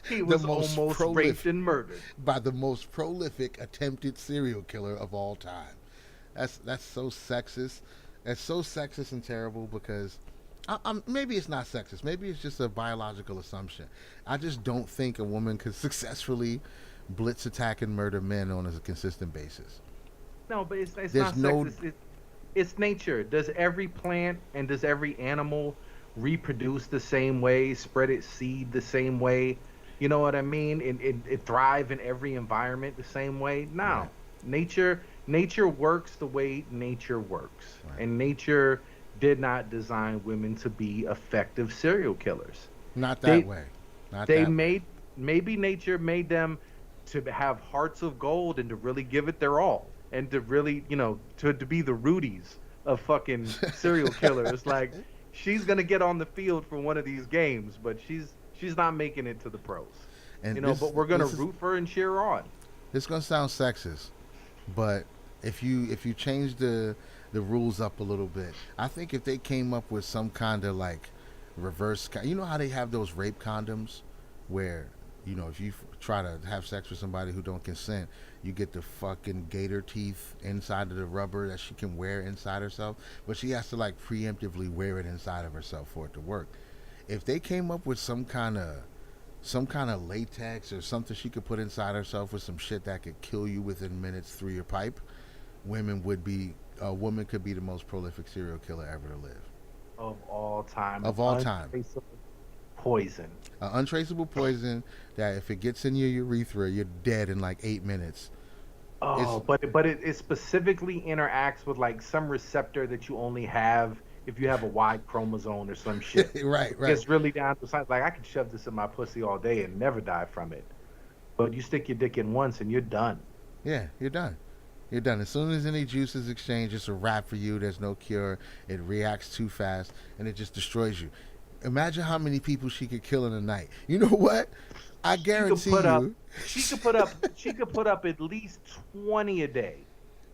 he was almost raped and murdered by the most prolific attempted serial killer of all time. That's so sexist. That's so sexist and terrible because maybe it's not sexist. Maybe it's just a biological assumption. I just don't think a woman could successfully blitz attack and murder men on a consistent basis. No, but it's There's not sex. no It's nature. Does every plant and does every animal reproduce the same way, spread its seed the same way? You know what I mean? It thrive in every environment the same way? right, No. Nature works the way nature works. right. And nature did not design women to be effective serial killers. Not that They way. Not they that way. made maybe nature made them to have hearts of gold and to really give it their all and to really to be the Rudies of fucking serial killers. Like she's gonna get on the field for one of these games, but she's not making it to the pros. And But we're gonna root for her and cheer her on. this gonna sound sexist, but if you change the rules up a little bit, I think if they came up with some kind of like you know how they have those rape condoms, where if you try to have sex with somebody who don't consent, you get the fucking gator teeth inside of the rubber that she can wear inside herself, but she has to like preemptively wear it inside of herself for it to work. If they came up with some kind of latex or something she could put inside herself with some shit that could kill you within minutes through your pipe, a woman could be the most prolific serial killer ever to live. Of all time. Of all time. Untraceable poison. An untraceable poison that if it gets in your urethra, you're dead in like 8 minutes. Oh, but it specifically interacts with like some receptor that you only have if you have a Y chromosome or some shit. Right. It's really down to science. Like I could shove this in my pussy all day and never die from it. But you stick your dick in once and you're done. Yeah, you're done. You're done. As soon as any juice is exchanged, it's a wrap for you. There's no cure. It reacts too fast, and it just destroys you. Imagine how many people she could kill in a night. You know what? I guarantee you. She could put up at least 20 a day.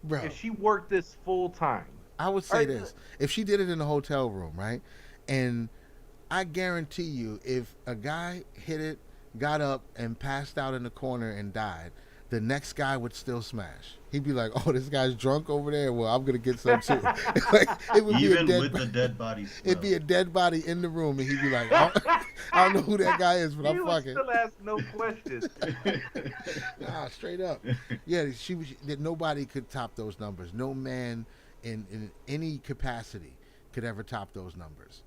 Bro, If she worked this full time. I would say this. If she did it in a hotel room, right? And I guarantee you, if a guy hit it, got up, and passed out in the corner and died, the next guy would still smash. He'd be like, "Oh, this guy's drunk over there. Well, I'm gonna get some too." Like it would Even be a with the dead body smell. It'd be a dead body in the room, and he'd be like, "I don't know who that guy is, but I'm fucking." Still ask no questions. Nah, straight up. Yeah, that nobody could top those numbers. No man in any capacity could ever top those numbers.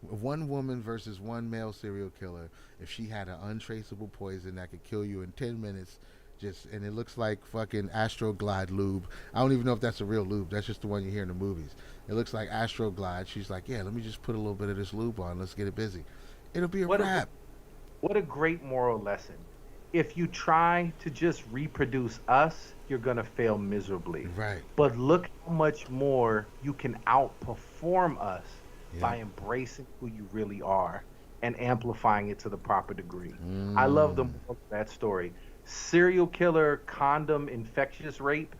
One woman versus one male serial killer. If she had an untraceable poison that could kill you in 10 minutes. And it looks like fucking Astroglide lube. I don't even know if that's a real lube. That's just the one you hear in the movies. It looks like Astroglide. She's like, yeah, let me just put a little bit of this lube on. Let's get it busy. It'll be a wrap. What a great moral lesson. If you try to just reproduce us, you're going to fail miserably. Right. But look how much more you can outperform us by embracing who you really are and amplifying it to the proper degree. I love the moral of that story. Serial killer, condom, infectious rape,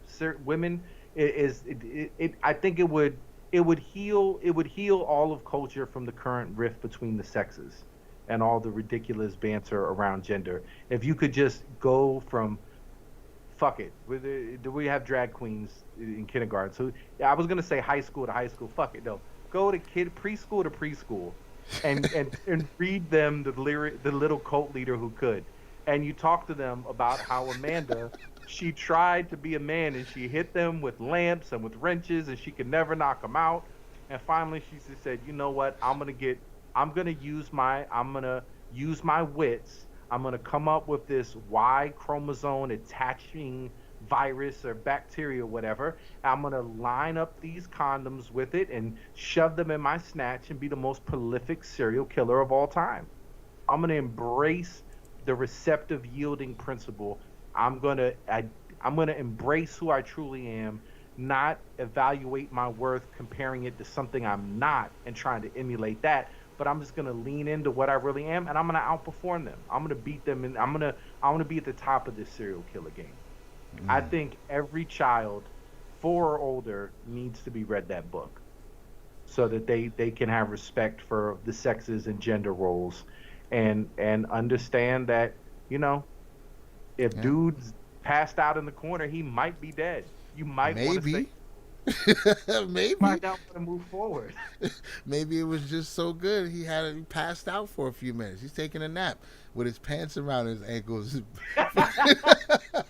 women I think it would heal all of culture from the current rift between the sexes and all the ridiculous banter around gender. If you could just go from fuck it, do we have drag queens in kindergarten? So I was gonna say high school to high school. Fuck it, no. Go to preschool to preschool, and read them the little cult leader who could. And you talk to them about how Amanda, she tried to be a man and she hit them with lamps and with wrenches and she could never knock them out. And finally she just said, you know what, I'm gonna use my wits. I'm gonna come up with this Y chromosome attaching virus or bacteria or whatever. I'm gonna line up these condoms with it and shove them in my snatch and be the most prolific serial killer of all time. I'm gonna embrace the receptive yielding principle. I'm gonna embrace who I truly am, not evaluate my worth comparing it to something I'm not and trying to emulate that, but I'm just gonna lean into what I really am and I'm gonna outperform them. I'm gonna beat them and I want to be at the top of this serial killer game. I think every child 4 or older needs to be read that book so that they can have respect for the sexes and gender roles and understand that, if dude's passed out in the corner, he might be dead. You might want to say, Maybe. Might not want to move forward. Maybe it was just so good he passed out for a few minutes. He's taking a nap with his pants around his ankles. And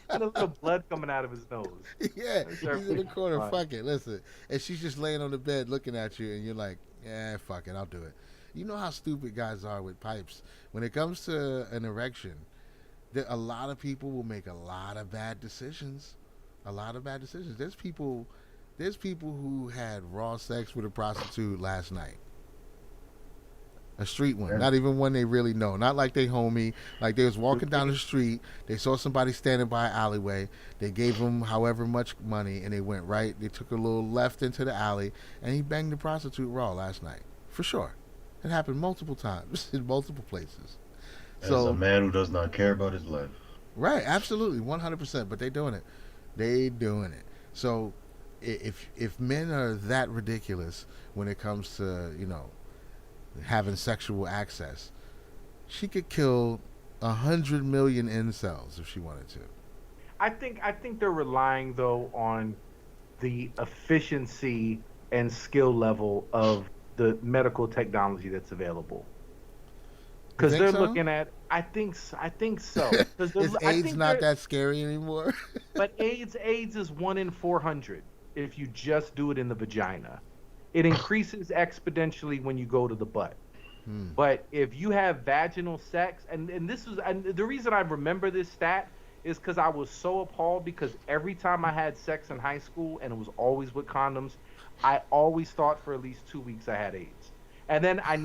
a little blood coming out of his nose. Yeah, That's he's in the everything. corner. Fine. Fuck it, listen. And she's just laying on the bed looking at you, and you're like, yeah, fuck it, I'll do it. You know how stupid guys are with pipes. When it comes to an erection, a lot of people will make a lot of bad decisions. A lot of bad decisions. There's people who had raw sex with a prostitute last night. A street one, Yeah. not even one they really know. Not like they homie. Like they was walking down the street, they saw somebody standing by an alleyway. They gave him however much money, and they went right. They took a little left into the alley, and he banged the prostitute raw last night, for sure. It happened multiple times in multiple places. As So a man who does not care about his life. right, absolutely, 100%. But they doing it. They doing it. So if men are that ridiculous when it comes to having sexual access, she could kill 100 million incels if she wanted to. I think they're relying though on the efficiency and skill level of the medical technology that's available. You Because think they're so? looking at, I think so. 'Cause Is I AIDS think not that scary anymore? But AIDS is 1 in 400 if you just do it in the vagina. It increases exponentially when you go to the butt. But if you have vaginal sex, and the reason I remember this stat is because I was so appalled because every time I had sex in high school, and it was always with condoms, I always thought for at least 2 weeks I had AIDS. And then I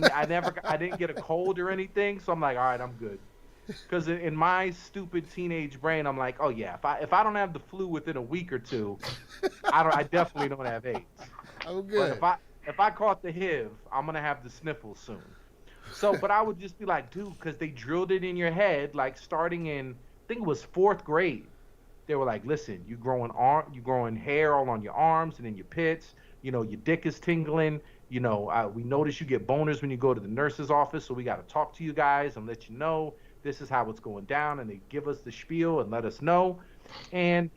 didn't get a cold or anything, so I'm like, all right, I'm good. Because in my stupid teenage brain, I'm like, oh yeah, if I don't have the flu within a week or two, I definitely don't have AIDS. I'm But good. if I caught the HIV, I'm gonna have the sniffles soon. So, but I would just be like, dude, because they drilled it in your head, like starting in, I think it was 4th grade. They were like, listen, you growing hair all on your arms and in your pits. Your dick is tingling. We notice you get boners when you go to the nurse's office, so we got to talk to you guys and let you know this is how it's going down. And they give us the spiel and let us know. And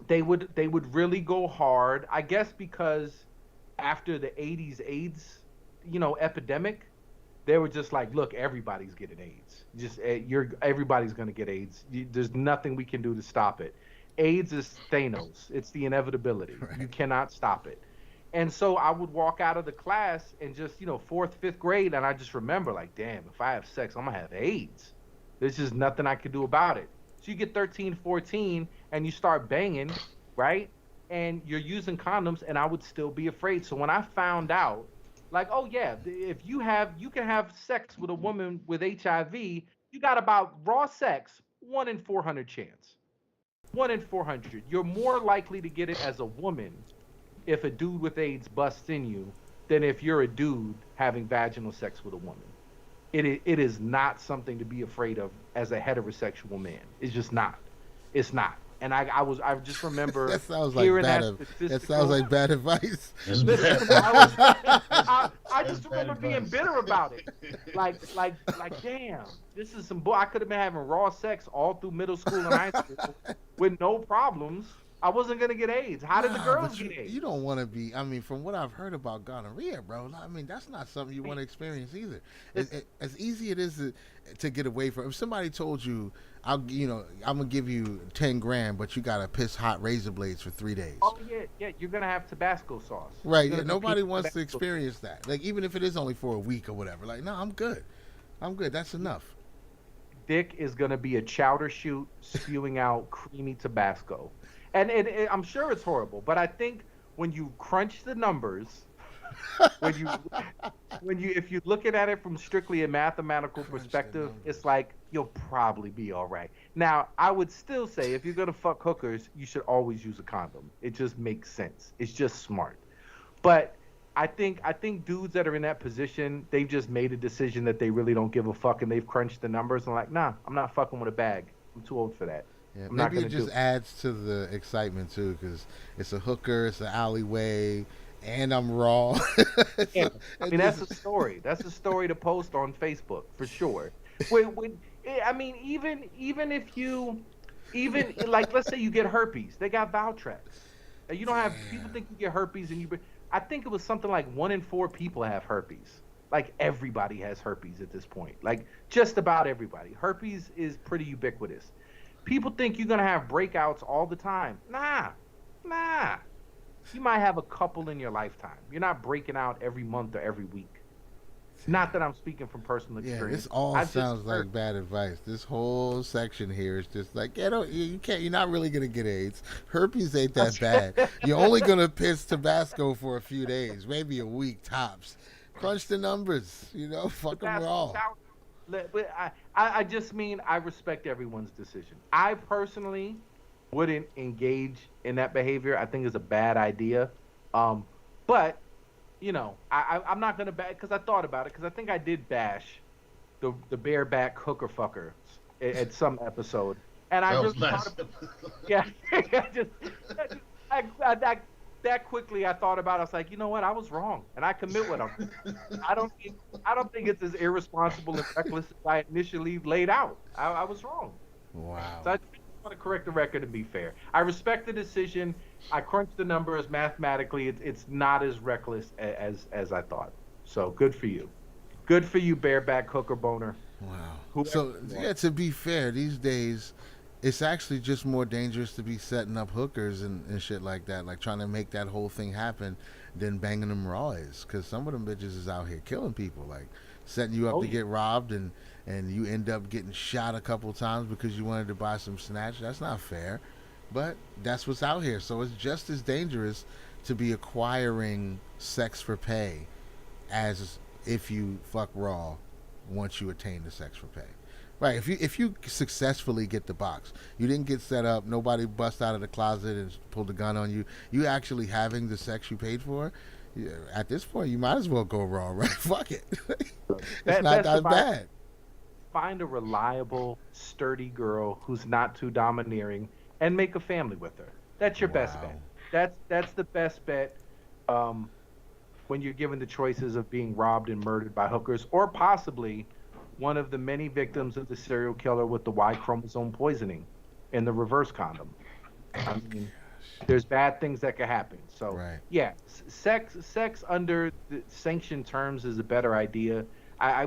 they would really go hard, I guess, because after the 80s AIDS, epidemic, they were just like, look, everybody's getting AIDS. Everybody's going to get AIDS. There's nothing we can do to stop it. AIDS is Thanos. It's the inevitability. Right. You cannot stop it. And so I would walk out of the class and just, 4th, 5th grade, and I just remember like, damn, if I have sex, I'm going to have AIDS. There's just nothing I can do about it. So you get 13, 14, and you start banging, right? And you're using condoms, and I would still be afraid. So when I found out, like, oh yeah, if you can have sex with a woman with HIV, you got about raw sex, 1 in 400 chance. 1 in 400. You're more likely to get it as a woman if a dude with AIDS busts in you than if you're a dude having vaginal sex with a woman. It is not something to be afraid of as a heterosexual man. It's just not. It's not. And I just remember That sounds hearing like that bad. statistical. That sounds like bad advice. Listen, I just remember being bitter about it. Like, damn, this is some bull. I could have been having raw sex all through middle school and high school with no problems. I wasn't gonna get AIDS. How did the girls get AIDS? You don't want to be. I mean, from what I've heard about gonorrhea, bro. I mean, that's not something you want to experience either. As easy it is to get away from. If somebody told you, I'm gonna give you 10 grand, but you gotta piss hot razor blades for 3 days. Oh yeah, you're gonna have Tabasco sauce. Right. Yeah, nobody wants to experience that. Like, even if it is only for a week or whatever. Like, no, I'm good. That's enough. Dick is gonna be a chowder chute spewing out creamy Tabasco. And I'm sure it's horrible, but I think when you crunch the numbers, if you're looking at it from strictly a mathematical perspective, it's like you'll probably be all right. Now, I would still say if you're gonna fuck hookers, you should always use a condom. It just makes sense. It's just smart. But I think dudes that are in that position, they've just made a decision that they really don't give a fuck, and they've crunched the numbers and like, nah, I'm not fucking with a bag. I'm too old for that. Yeah, I'm not maybe gonna it just adds to the excitement too, because it's a hooker, it's an alleyway, and I'm raw. Yeah, I mean, that's a story. That's a story to post on Facebook for sure. I mean, even if you, like, let's say you get herpes, they got Valtrex. You don't have people think you get herpes and you. I think it was something like 1 in 4 people have herpes. Like everybody has herpes at this point. Like just about everybody. Herpes is pretty ubiquitous. People think you're gonna have breakouts all the time. Nah. You might have a couple in your lifetime. You're not breaking out every month or every week. Not that I'm speaking from personal experience. Yeah, this all sounds like bad advice. This whole section here is just like, you can't. You're not really gonna get AIDS. Herpes ain't that bad. You're only gonna piss Tabasco for a few days, maybe a week tops. Crunch the numbers, fuck them raw. But I just mean I respect everyone's decision. I personally wouldn't engage in that behavior. I think it's a bad idea. But I'm not gonna bash because I thought about it because I think I did bash the bareback hooker fucker at some episode, and I really thought about, yeah, that quickly I thought about it. I was like, you know what, I was wrong, and I commit what I'm. I don't think it's as irresponsible and reckless as I initially laid out. I was wrong. Wow. So I want to correct the record and be fair. I respect the decision. I crunched the numbers mathematically. It's not as reckless as I thought. So good for you. Good for you, bareback hooker boner. Wow. So yeah, to be fair, these days it's actually just more dangerous to be setting up hookers and shit like that, like trying to make that whole thing happen than banging them raw is. Because some of them bitches is out here killing people, like setting you up to get robbed and you end up getting shot a couple times because you wanted to buy some snatch. That's not fair. But that's what's out here. So it's just as dangerous to be acquiring sex for pay as if you fuck raw once you attain the sex for pay. Right, if you successfully get the box, you didn't get set up, nobody bust out of the closet and pulled a gun on you, you actually having the sex you paid for, at this point you might as well go raw, right? Fuck it. It's not that bad. Find a reliable, sturdy girl who's not too domineering and make a family with her. That's your best bet. That's the best bet when you're given the choices of being robbed and murdered by hookers or possibly one of the many victims of the serial killer with the Y chromosome poisoning in the reverse condom. I mean, there's bad things that could happen. So, yeah, sex under the sanctioned terms is a better idea.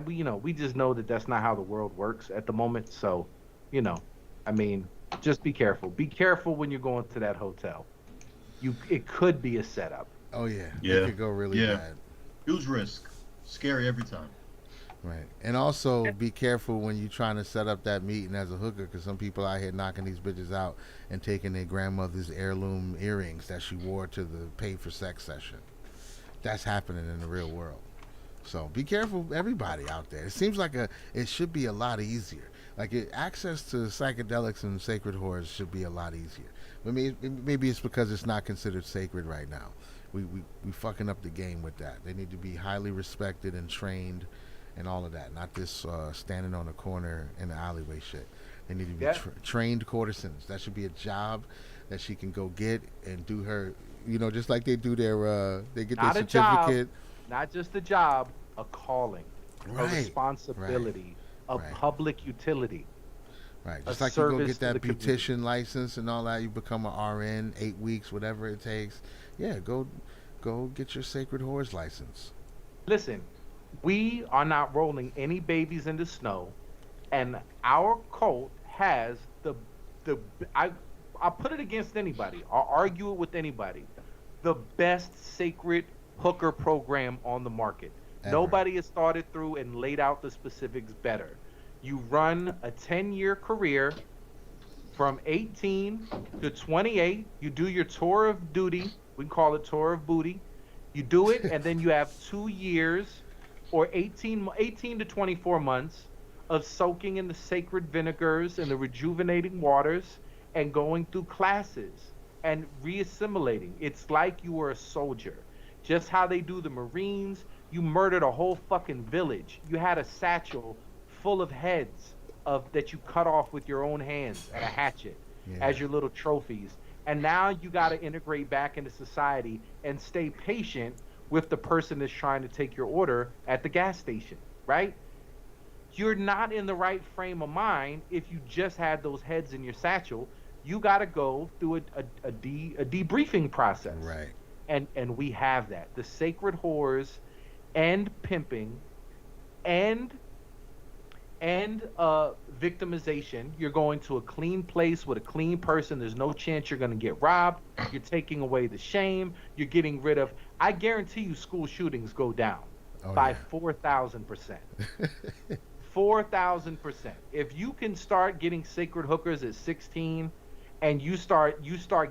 We just know that that's not how the world works at the moment. So, I mean, just be careful. Be careful when you're going to that hotel. It could be a setup. Oh yeah. It could go really bad. Huge risk. Scary every time. Right. And also be careful when you're trying to set up that meeting as a hooker, because some people out here knocking these bitches out and taking their grandmother's heirloom earrings that she wore to the pay for sex session. That's happening in the real world. So be careful, everybody out there. It seems like it should be a lot easier. Like access to psychedelics and sacred whores should be a lot easier. But maybe it's because it's not considered sacred right now. We fucking up the game with that. They need to be highly respected and trained and all of that. Not this standing on a corner in the alleyway shit. They need to be trained courtesans. That should be a job that she can go get and do her, just like they do their, they get their certificate. Not just a job, a calling, a responsibility, a public utility. Right, just like you go get that beautician license and all that, you become an RN, 8 weeks, whatever it takes. Yeah, go get your sacred whores license. Listen, we are not rolling any babies in the snow, and our cult has I'll put it against anybody. I'll argue it with anybody. The best sacred hooker program on the market. Ever. Nobody has thought it through and laid out the specifics better. You run a 10-year career from 18 to 28. You do your tour of duty. We call it tour of booty. You do it, and then you have 2 years or 18 to 24 months of soaking in the sacred vinegars and the rejuvenating waters and going through classes and reassimilating. It's like you were a soldier. Just how they do the Marines. You murdered a whole fucking village. You had a satchel full of heads that you cut off with your own hands and a hatchet as your little trophies. And now you got to integrate back into society and stay patient with the person that's trying to take your order at the gas station, right? You're not in the right frame of mind if you just had those heads in your satchel. you got to go through a debriefing process. Right. And we have that. The sacred whores and pimping and victimization. You're going to a clean place with a clean person. There's no chance you're going to get robbed. You're taking away the shame. You're getting rid of. I guarantee you, school shootings go down by 4,000%. 4,000%. If you can start getting sacred hookers at 16, and you start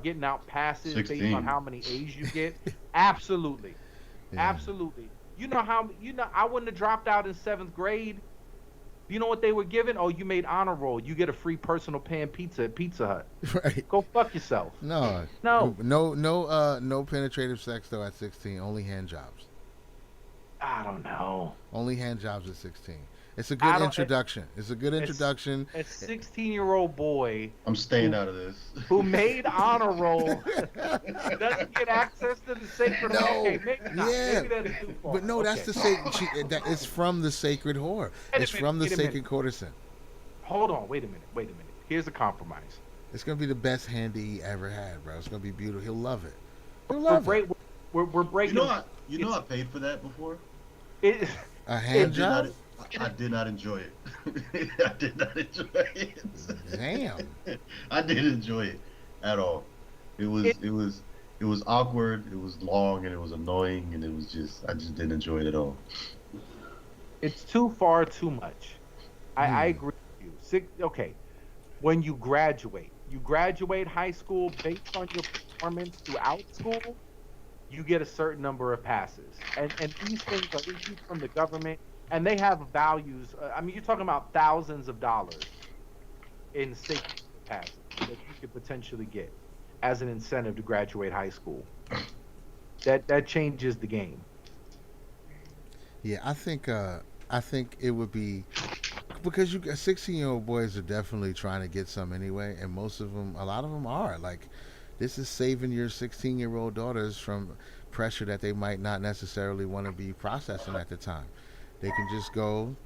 getting out passes 16. based on how many A's you get, absolutely, absolutely. I wouldn't have dropped out in 7th grade. You know what they were given? Oh, you made honor roll. You get a free personal pan pizza at Pizza Hut. Right. Go fuck yourself. No. No penetrative sex though at 16. Only hand jobs. I don't know. Only hand jobs at 16. It's a good introduction. It's a good introduction. A 16-year-old boy. I'm staying out of this. Who made honor roll doesn't get access to the sacred whore. Okay, maybe not. Maybe that is too far. But no, that's the sacred. That is from the sacred whore. It's from the sacred courtesan. Hold on. Wait a minute. Here's a compromise. It's gonna be the best handy he ever had, bro. It's gonna be beautiful. He'll love it. He'll love it. We're breaking. You know I paid for that before. A hand job. I did not enjoy it. I did not enjoy it. Damn. I didn't enjoy it at all. It was awkward. It was long and it was annoying and I just didn't enjoy it at all. It's too far, too much. I agree with you. Okay, when you graduate high school based on your performance throughout school, you get a certain number of passes, and these things are issued from the government. And they have values. You're talking about thousands of dollars in safety passes that you could potentially get as an incentive to graduate high school. That changes the game. Yeah, I think it would be because 16-year-old boys are definitely trying to get some anyway, and a lot of them are. Like, this is saving your 16-year-old daughters from pressure that they might not necessarily want to be processing at the time. They can just go,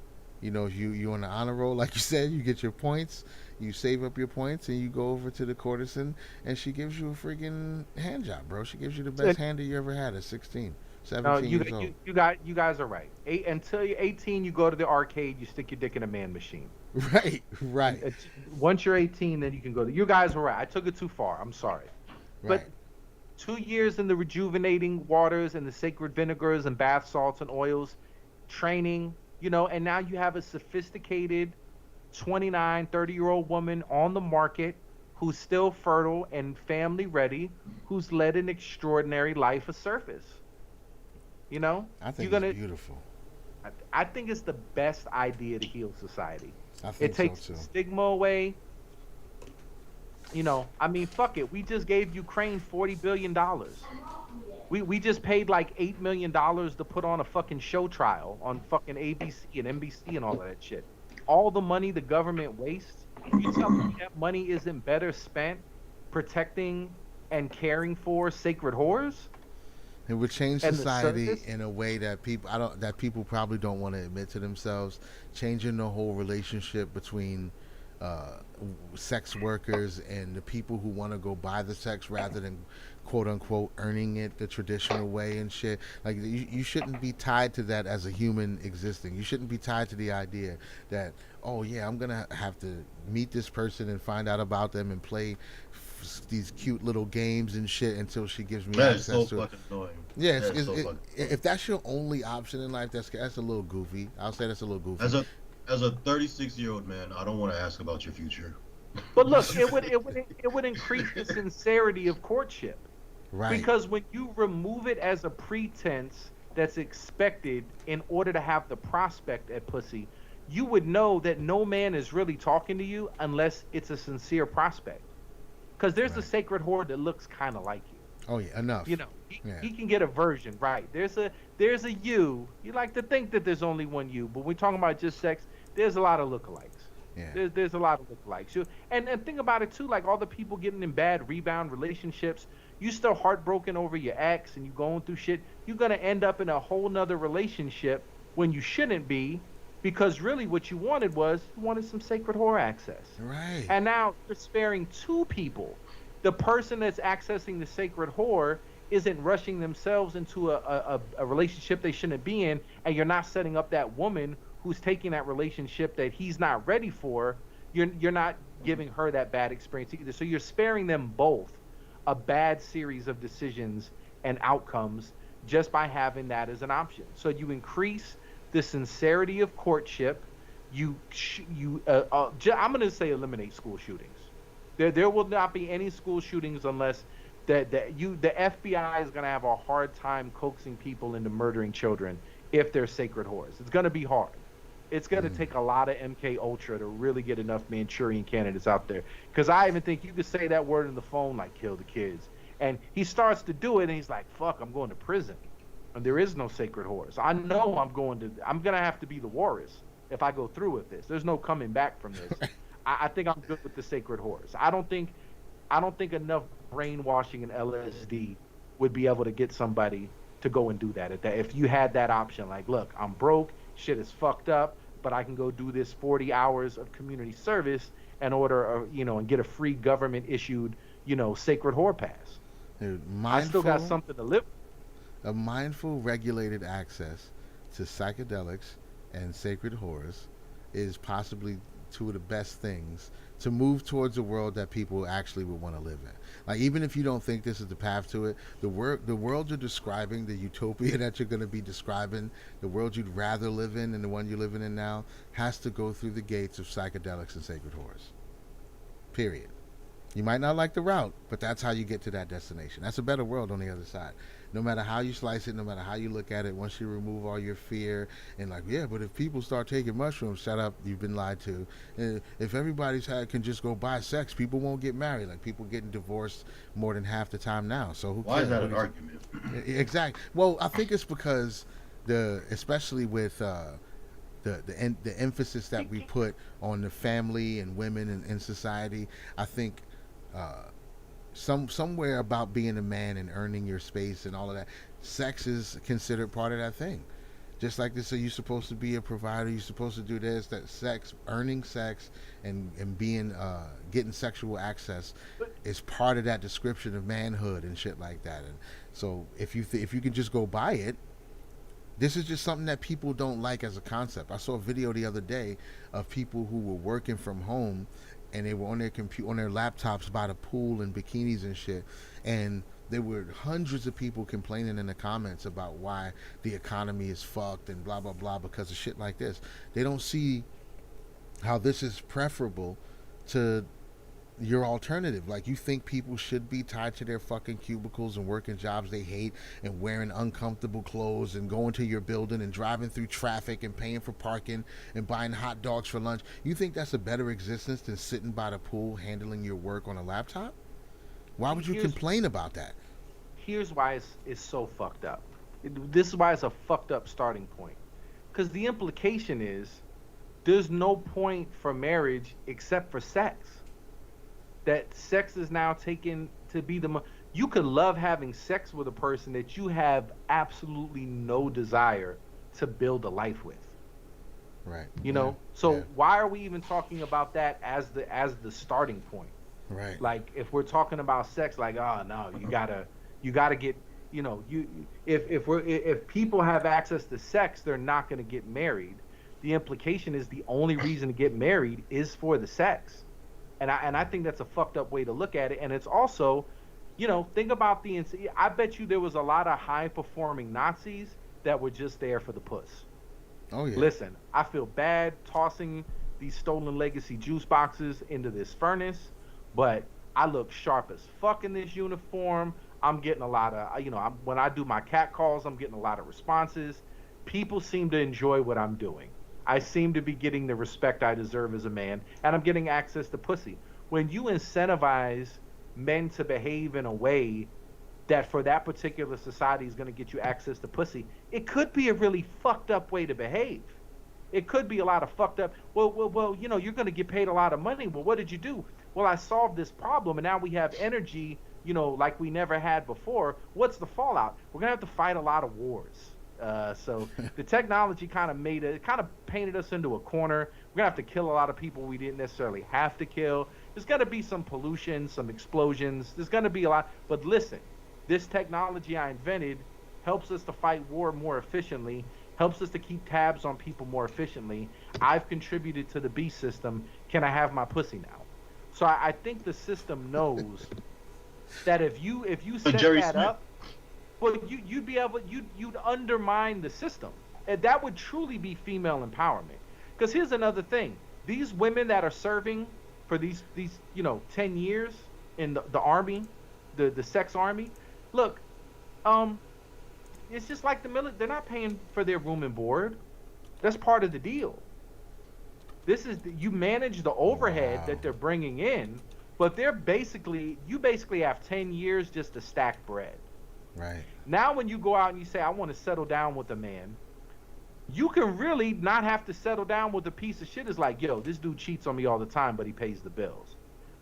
if you on the honor roll, like you said, you get your points, you save up your points, and you go over to the courtesan, and she gives you a freaking hand job, bro. She gives you the best hand you ever had at 16, 17 years old. You guys are right. Until you're 18, you go to the arcade, you stick your dick in a man machine. Right. Once you're 18, then you can go to. You guys were right. I took it too far. I'm sorry. Right. But 2 years in the rejuvenating waters and the sacred vinegars and bath salts and oils, training, and now you have a sophisticated 29, 30-year-old woman on the market who's still fertile and family ready, who's led an extraordinary life of service. I think it's beautiful. I think it's the best idea to heal society. I think it takes so too. Stigma away. Fuck it. We just gave Ukraine $40 billion. We just paid like $8 million to put on a fucking show trial on fucking ABC and NBC and all of that shit. All the money the government wastes, you tell me that money isn't better spent protecting and caring for sacred whores? It would change society in a way that people probably don't want to admit to themselves. Changing the whole relationship between sex workers and the people who want to go buy the sex rather than quote unquote earning it the traditional way and shit. Like, you shouldn't be tied to that as a human existing. You shouldn't be tied to the idea that, oh yeah, I'm gonna have to meet this person and find out about them and play these cute little games and shit until she gives me access to it. Fucking annoying. Yeah, if that's your only option in life, that's a little goofy. I'll say that's a little goofy. As a 36-year-old man, I don't want to ask about your future. But look, it would increase the sincerity of courtship. Right. Because when you remove it as a pretense that's expected in order to have the prospect at pussy, you would know that no man is really talking to you unless it's a sincere prospect. Because there's a sacred whore that looks kind of like you. Oh yeah, enough. He can get a version, right? There's a you. You like to think that there's only one you, but when we're talking about just sex, there's a lot of lookalikes. Yeah. There's a lot of lookalikes. And think about it too, like all the people getting in bad rebound relationships, you still heartbroken over your ex and you going through shit, you're gonna end up in a whole nother relationship when you shouldn't be, Because really what you wanted some sacred whore access. Right. And now you're sparing two people. The person that's accessing the sacred whore isn't rushing themselves into a relationship they shouldn't be in, and you're not setting up that woman who's taking that relationship that he's not ready for. You're not giving her that bad experience either. So you're sparing them both a bad series of decisions and outcomes just by having that as an option. So you increase the sincerity of courtship. I'm going to say eliminate school shootings. There will not be any school shootings unless the FBI is going to have a hard time coaxing people into murdering children if they're sacred whores. It's going to be hard. It's going to take a lot of MK Ultra to really get enough Manchurian candidates out there. Because I even think you could say that word on the phone, like kill the kids. And he starts to do it, and he's like, fuck, I'm going to prison. And there is no sacred whores. I know I'm going to have to be the Walrus if I go through with this. There's no coming back from this. I think I'm good with the sacred whores. I don't think enough brainwashing and LSD would be able to get somebody to go and do that. If you had that option, like, look, I'm broke, shit is fucked up, but I can go do this 40 hours of community service and and get a free government issued, sacred whore pass. Dude, I still got something to live with. A mindful, regulated access to psychedelics and sacred whores is possibly two of the best things to move towards a world that people actually would want to live in. Like, even if you don't think this is the path to it, the world you're describing, the utopia that you're going to be describing, the world you'd rather live in and the one you're living in now, has to go through the gates of psychedelics and sacred whores. Period. You might not like the route, but that's how you get to that destination. That's a better world on the other side. No matter how you slice it, no matter how you look at it, once you remove all your fear and like, yeah, but if people start taking mushrooms, shut up, you've been lied to. If everybody's can just go buy sex, people won't get married. Like, people getting divorced more than half the time now. So who Why cares? is that an argument? Exactly. Well, I think it's because especially with the emphasis that we put on the family and women in society, I think somewhere about being a man and earning your space and all of that, sex is considered part of that thing. Just like this, so you're supposed to be a provider, you're supposed to do this, that sex, earning sex and being getting sexual access is part of that description of manhood and shit like that. And so if you can just go buy it, this is just something that people don't like as a concept. I saw a video the other day of people who were working from home and they were on their on their laptops by the pool in bikinis and shit, and there were hundreds of people complaining in the comments about why the economy is fucked and blah blah blah because of shit like this. They don't see how this is preferable to your alternative. Like, you think people should be tied to their fucking cubicles and working jobs they hate and wearing uncomfortable clothes and going to your building and driving through traffic and paying for parking and buying hot dogs for lunch. You think that's a better existence than sitting by the pool handling your work on a laptop? Why would you complain about that? Here's why it's so fucked up. This is why it's a fucked up starting point. Because the implication is there's no point for marriage except for sex. That sex is now taken to be you could love having sex with a person that you have absolutely no desire to build a life with. Right. So why are we even talking about that as the starting point? Right. Like, if we're talking about sex, like, oh no, you gotta get, if people have access to sex, they're not gonna get married. The implication is the only reason to get married is for the sex. And I think that's a fucked up way to look at it. And it's also, think about I bet you there was a lot of high performing Nazis that were just there for the puss. Oh yeah. Listen, I feel bad tossing these stolen legacy juice boxes into this furnace, but I look sharp as fuck in this uniform. I'm getting a lot of, when I do my cat calls, I'm getting a lot of responses. People seem to enjoy what I'm doing. I seem to be getting the respect I deserve as a man, and I'm getting access to pussy. When you incentivize men to behave in a way that for that particular society is going to get you access to pussy, it could be a really fucked up way to behave. It could be a lot of fucked up, well, you're going to get paid a lot of money. Well, what did you do? Well, I solved this problem, and now we have energy, like we never had before. What's the fallout? We're going to have to fight a lot of wars. So the technology kind of painted us into a corner. We're gonna have to kill a lot of people we didn't necessarily have to kill. There's gonna be some pollution, some explosions. There's gonna be a lot. But listen, this technology I invented helps us to fight war more efficiently, helps us to keep tabs on people more efficiently. I've contributed to the beast system. Can I have my pussy now? So I think the system knows that if you set Jerry that Smith. up, well, you'd be able you'd undermine the system, and that would truly be female empowerment. Because here's another thing: these women that are serving for these 10 years in the army, the sex army, look, it's just like the military. They're not paying for their room and board. That's part of the deal. You manage the overhead that they're bringing in, but you basically have 10 years just to stack bread. Right. Now when you go out and you say, I want to settle down with a man, you can really not have to settle down with a piece of shit. It's like, yo, this dude cheats on me all the time, but he pays the bills.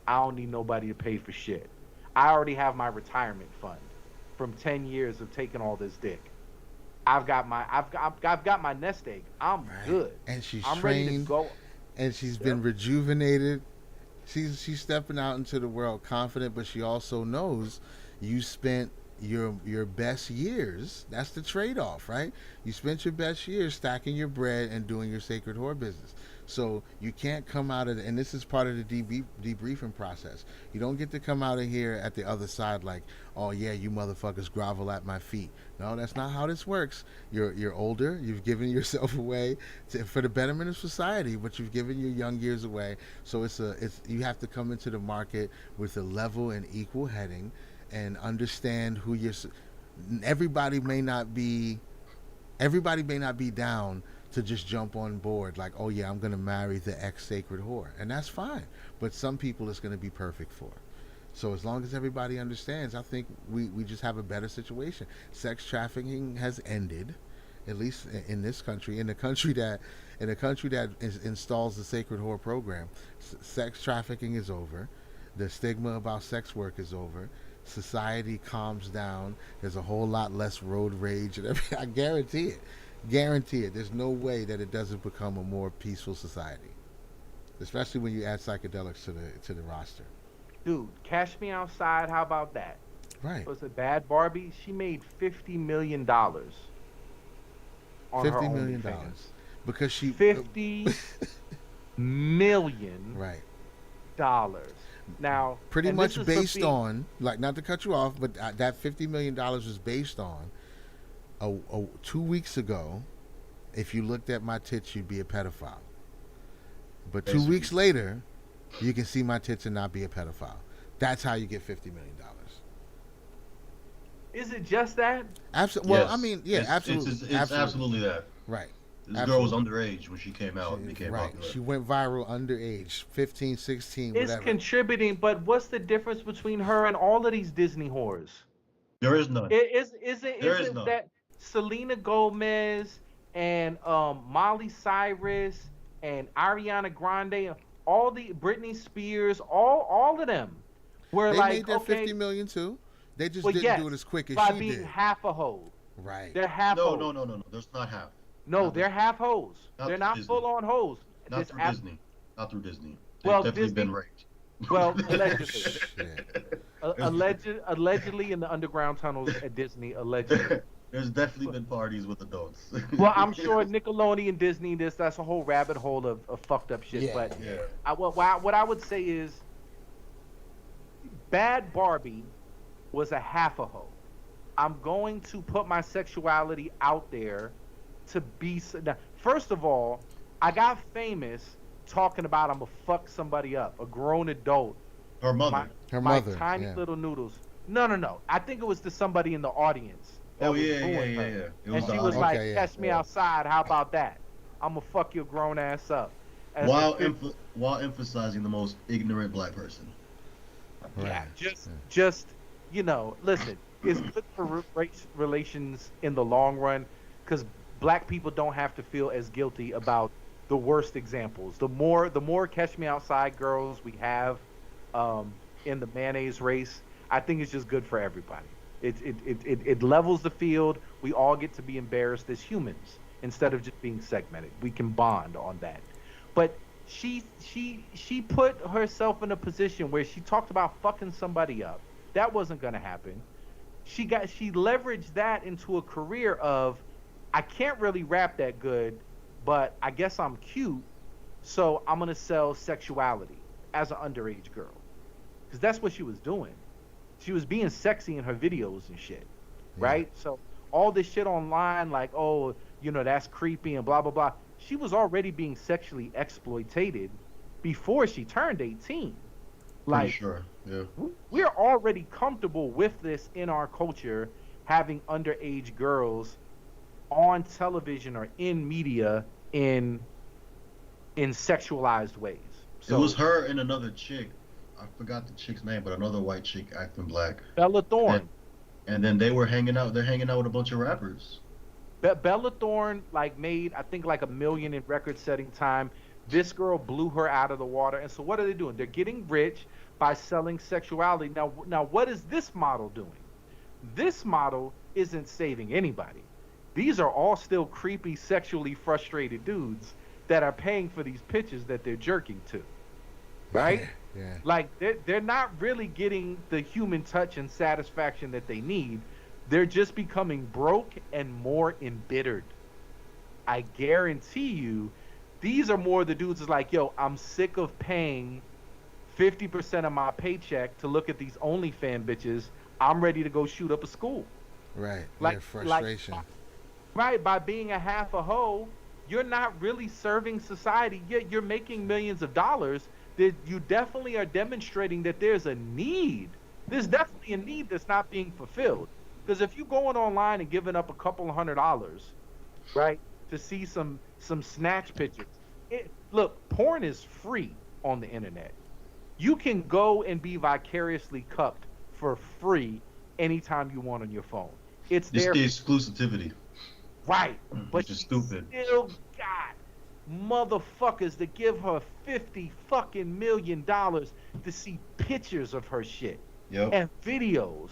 I don't need nobody to pay for shit. I already have my retirement fund from 10 years of taking all this dick. I've got my nest egg. I'm good. And I'm trained, ready to go. and she's been rejuvenated. She's stepping out into the world confident, but she also knows you spent your best years. That's the trade-off, right? You spent your best years stacking your bread and doing your sacred whore business. So you can't come out of and this is part of the debriefing process. You don't get to come out of here at the other side like, oh yeah, you motherfuckers grovel at my feet. No, that's not how this works. You're older. You've given yourself away for the betterment of society, but you've given your young years away. So it's you have to come into the market with a level and equal heading, and understand who you're. Everybody may not be down to just jump on board like, oh yeah, I'm going to marry the ex-sacred whore, and that's fine. But some people it's going to be perfect for. So as long as everybody understands, I think we just have a better situation. Sex trafficking has ended, at least in this country. In a country that installs the sacred whore program, sex trafficking is over. The stigma about sex work is over. Society calms down. There's a whole lot less road rage and everything. I guarantee it. There's no way that it doesn't become a more peaceful society, especially when you add psychedelics to the roster. Dude, Cash Me Outside, how about that? Right. Was it Bad Barbie? She made $50 million on $50 million because she $50 million right dollars. Now, pretty much based on, like, not to cut you off, but that $50 million was based on 2 weeks ago, if you looked at my tits, you'd be a pedophile. But 2 weeks later, you can see my tits and not be a pedophile. That's how you get $50 million. Is it just that? Absolutely. Well, Yes. I mean, yeah, absolutely. It's absolutely that. Right. This girl was underage when she came out and became right. popular. She went viral underage, 15, 16, It's whatever. contributing, but what's the difference between her and all of these Disney whores? There is none. Is it none. that Selena Gomez and Miley Cyrus and Ariana Grande, all the Britney Spears, all of them were They like, made their okay, 50 million too. They just well, didn't yes, do it as quick as by she being did. half a hoe. Right. They're half No, hoes. no. There's not half. No, Not they're half hoes. not They're through not Disney. full on hoes. Not through Disney. Not through Disney. They've Well, definitely Disney- been raped. Well, allegedly. Shit. Allegedly in the underground tunnels at Disney, allegedly. There's definitely been parties with adults. Well, I'm sure Nickelodeon, Disney, that's a whole rabbit hole of fucked up shit. Yeah. But Yeah. what I would say is, Bad Barbie was a half a hoe. I'm going to put my sexuality out there to be. Now, first of all, I got famous talking about I'm gonna fuck somebody up, a grown adult. Her mother. Her my mother. tiny yeah. little noodles. No. I think it was to somebody in the audience. that Oh was yeah. booing her. It And was she the was audience. like, Okay, yeah. "Catch me outside. How about that? I'm gonna fuck your grown ass up." As while a- while emphasizing the most ignorant black person. yeah, Right. just listen. It's good for race relations in the long run, because black people don't have to feel as guilty about the worst examples. The more Catch Me Outside girls we have in the mayonnaise race, I think it's just good for everybody. It levels the field. We all get to be embarrassed as humans instead of just being segmented. We can bond on that. But she put herself in a position where she talked about fucking somebody up. That wasn't gonna happen. She leveraged that into a career of, I can't really rap that good, but I guess I'm cute, so I'm gonna sell sexuality as an underage girl, because that's what she was doing. She was being sexy in her videos and shit, right? So all this shit online, like, oh, that's creepy and blah blah blah. She was already being sexually exploited before she turned 18. Like, sure, yeah. We're already comfortable with this in our culture, having underage girls on television or in media in sexualized ways. So, it was her and another chick. I forgot the chick's name, but another white chick acting black. Bella Thorne. And then they were hanging out. They're hanging out with a bunch of rappers. Bella Thorne made, I think, like $1 million in record-setting time. This girl blew her out of the water. And so what are they doing? They're getting rich by selling sexuality. Now what is this model doing? This model isn't saving anybody. These are all still creepy, sexually frustrated dudes that are paying for these pitches that they're jerking to, right? Yeah. Like, they're not really getting the human touch and satisfaction that they need. They're just becoming broke and more embittered. I guarantee you, these are more the dudes is like, yo, I'm sick of paying 50% of my paycheck to look at these OnlyFans bitches. I'm ready to go shoot up a school. Right. Like, frustration. Right. By being a half a hoe, you're not really serving society. Yet you're making millions of dollars. That you definitely are demonstrating that there's a need. There's definitely a need that's not being fulfilled. Because if you're going online and giving up a couple $100, right, to see some snatch pictures, look, porn is free on the internet. You can go and be vicariously cucked for free anytime you want on your phone. It's there. It's the exclusivity. Right. But which is stupid. Still got motherfuckers that give her $50 fucking million to see pictures of her shit. Yep. And videos.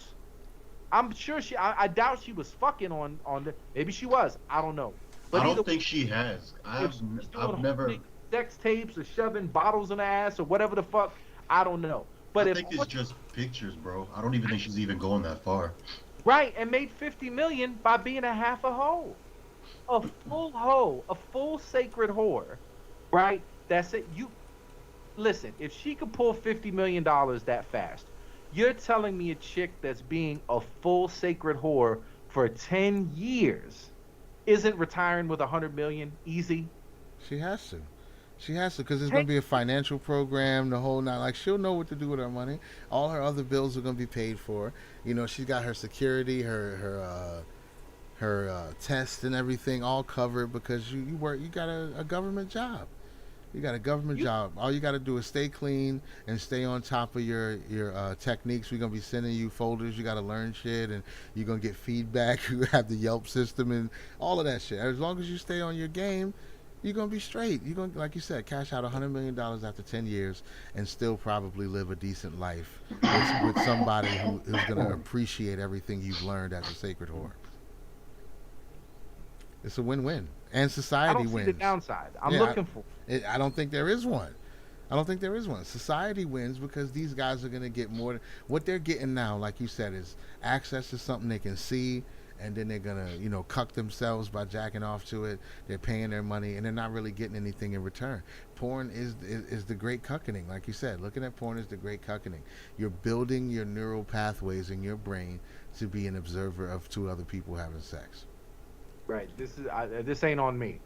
I'm sure I doubt she was fucking on the, maybe she was. I don't know. But I don't think she has. I've never. Sex tapes or shoving bottles in her ass or whatever the fuck. I don't know. But I think it's just pictures, bro. I don't even think she's even going that far. Right, and made $50 million by being a half a hoe. A full hoe, a full sacred whore, right? That's it. You listen, if she could pull $50 million that fast, you're telling me a chick that's being a full sacred whore for 10 years isn't retiring with $100 million easy? She has to. She has to, because there's going to be a financial program, the whole night. Like, she'll know what to do with her money. All her other bills are going to be paid for. She's got her security, her test and everything all covered because you got a government job. You got a government job. All you got to do is stay clean and stay on top of your techniques. We're going to be sending you folders. You got to learn shit, and you're going to get feedback. You have the Yelp system and all of that shit. As long as you stay on your game, you're going to be straight. You're going to, like you said, cash out $100 million after 10 years and still probably live a decent life with somebody who's going to appreciate everything you've learned as a sacred whore. It's a win-win. And society wins. I don't see the downside. I'm looking for it. I don't think there is one. Society wins because these guys are going to get more. What they're getting now, like you said, is access to something they can see, and then they're going to, cuck themselves by jacking off to it. They're paying their money, and they're not really getting anything in return. Porn is the great cuckening. Like you said, looking at porn is the great cuckening. You're building your neural pathways in your brain to be an observer of two other people having sex. Right. This ain't on me.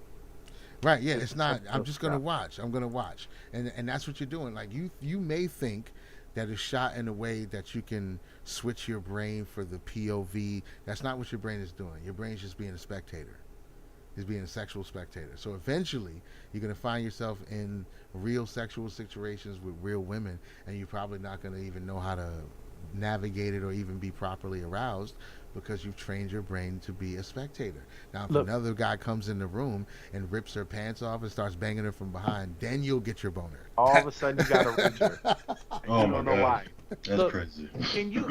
Right. Yeah. It's not. I'm just gonna watch. I'm gonna watch, and that's what you're doing. Like you may think that it's shot in a way that you can switch your brain for the POV. That's not what your brain is doing. Your brain's just being a spectator. It's being a sexual spectator. So eventually, you're gonna find yourself in real sexual situations with real women, and you're probably not gonna even know how to navigate it or even be properly aroused, because you've trained your brain to be a spectator. Now, if another guy comes in the room and rips her pants off and starts banging her from behind, then you'll get your boner. All of a sudden, you got a rager. Oh, you don't know why. That's Look, crazy. can you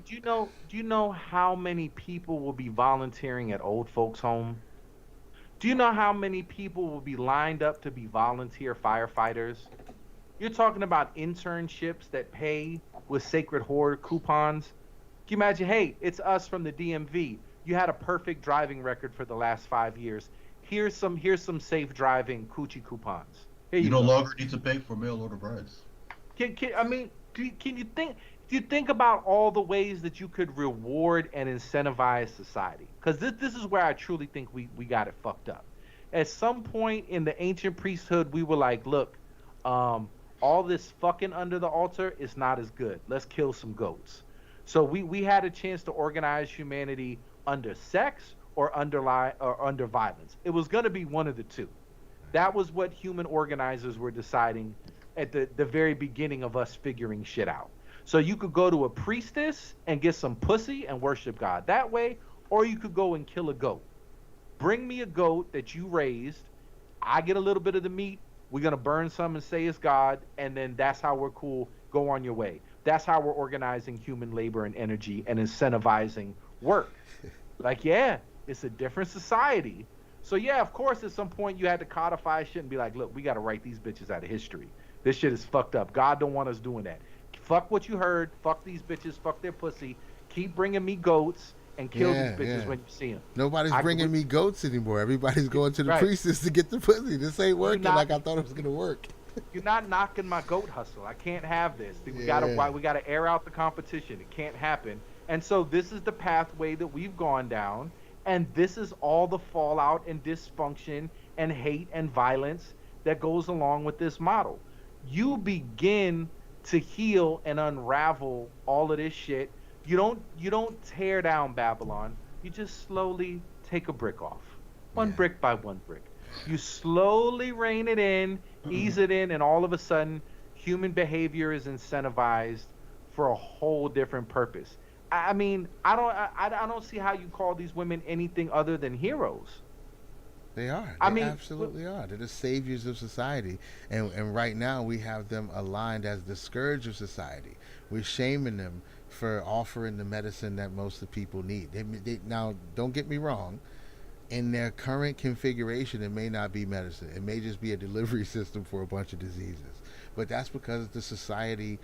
do you know how many people will be volunteering at old folks' home? Do you know how many people will be lined up to be volunteer firefighters? You're talking about internships that pay with Sacred Hoard coupons. Can you imagine? Hey, it's us from the DMV. You had a perfect driving record for the last 5 years. Here's some safe driving coochie coupons. Here You you no go. longer need to pay for mail order brides. I mean, can you think? Do you think about all the ways that you could reward and incentivize society? Because this is where I truly think we got it fucked up. At some point in the ancient priesthood, we were like, look, all this fucking under the altar is not as good. Let's kill some goats. So we had a chance to organize humanity under sex or under violence. It was going to be one of the two. That was what human organizers were deciding at the very beginning of us figuring shit out. So you could go to a priestess and get some pussy and worship God that way, or you could go and kill a goat. Bring me a goat that you raised. I get a little bit of the meat. We're going to burn some and say it's God, and then that's how we're cool. Go on your way. That's how we're organizing human labor and energy and incentivizing work. Like, yeah, it's a different society. So, yeah, of course, at some point you had to codify shit and be like, look, we got to write these bitches out of history. This shit is fucked up. God don't want us doing that. Fuck what you heard. Fuck these bitches. Fuck their pussy. Keep bringing me goats and kill these bitches when you see them. Nobody's bringing me goats anymore. Everybody's going to the Right. priestess to get the pussy. This ain't working like I thought it was going to work. You're not knocking my goat hustle. I can't have this. We gotta air out the competition. It can't happen. And so this is the pathway that we've gone down, and this is all the fallout and dysfunction and hate and violence that goes along with this model. You begin to heal and unravel all of this shit. You don't tear down Babylon. You just slowly take a brick off. One brick by one brick. You slowly rein it in, ease it in, and all of a sudden, human behavior is incentivized for a whole different purpose. I mean, I don't see how you call these women anything other than heroes. They are. I They mean, absolutely are. They're the saviors of society. And right now we have them aligned as the scourge of society. We're shaming them for offering the medicine that most of the people need. Now, don't get me wrong. In their current configuration, it may not be medicine. It may just be a delivery system for a bunch of diseases. But that's because the society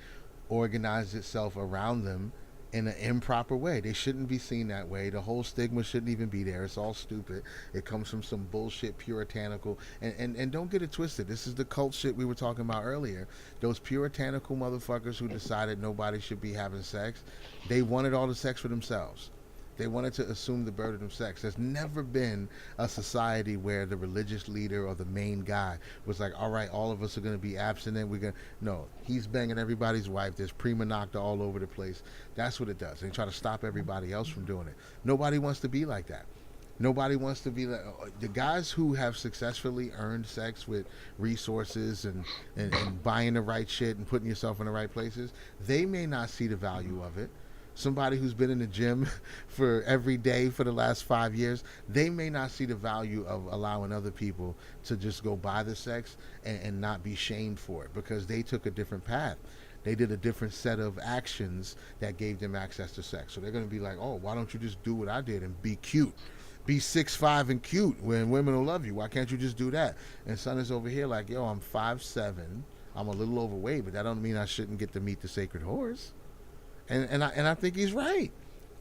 organized itself around them in an improper way. They shouldn't be seen that way. The whole stigma shouldn't even be there. It's all stupid. It comes from some bullshit puritanical. And don't get it twisted. This is the cult shit we were talking about earlier. Those puritanical motherfuckers who decided nobody should be having sex, they wanted all the sex for themselves. They wanted to assume the burden of sex. There's never been a society where the religious leader or the main guy was like, all right, all of us are going to be abstinent. No, he's banging everybody's wife. There's prima nocta all over the place. That's what it does. They try to stop everybody else from doing it. Nobody wants to be like that. Nobody wants to be like the guys who have successfully earned sex with resources and buying the right shit and putting yourself in the right places. They may not see the value of it. Somebody who's been in the gym for every day for the last 5 years, they may not see the value of allowing other people to just go buy the sex and not be shamed for it because they took a different path. They did a different set of actions that gave them access to sex. So they're going to be like, oh, why don't you just do what I did and be cute? Be 6'5" and cute when women will love you. Why can't you just do that? And son is over here like, yo, I'm 5'7". I'm a little overweight, but that don't mean I shouldn't get to meet the sacred horse. And I think he's right.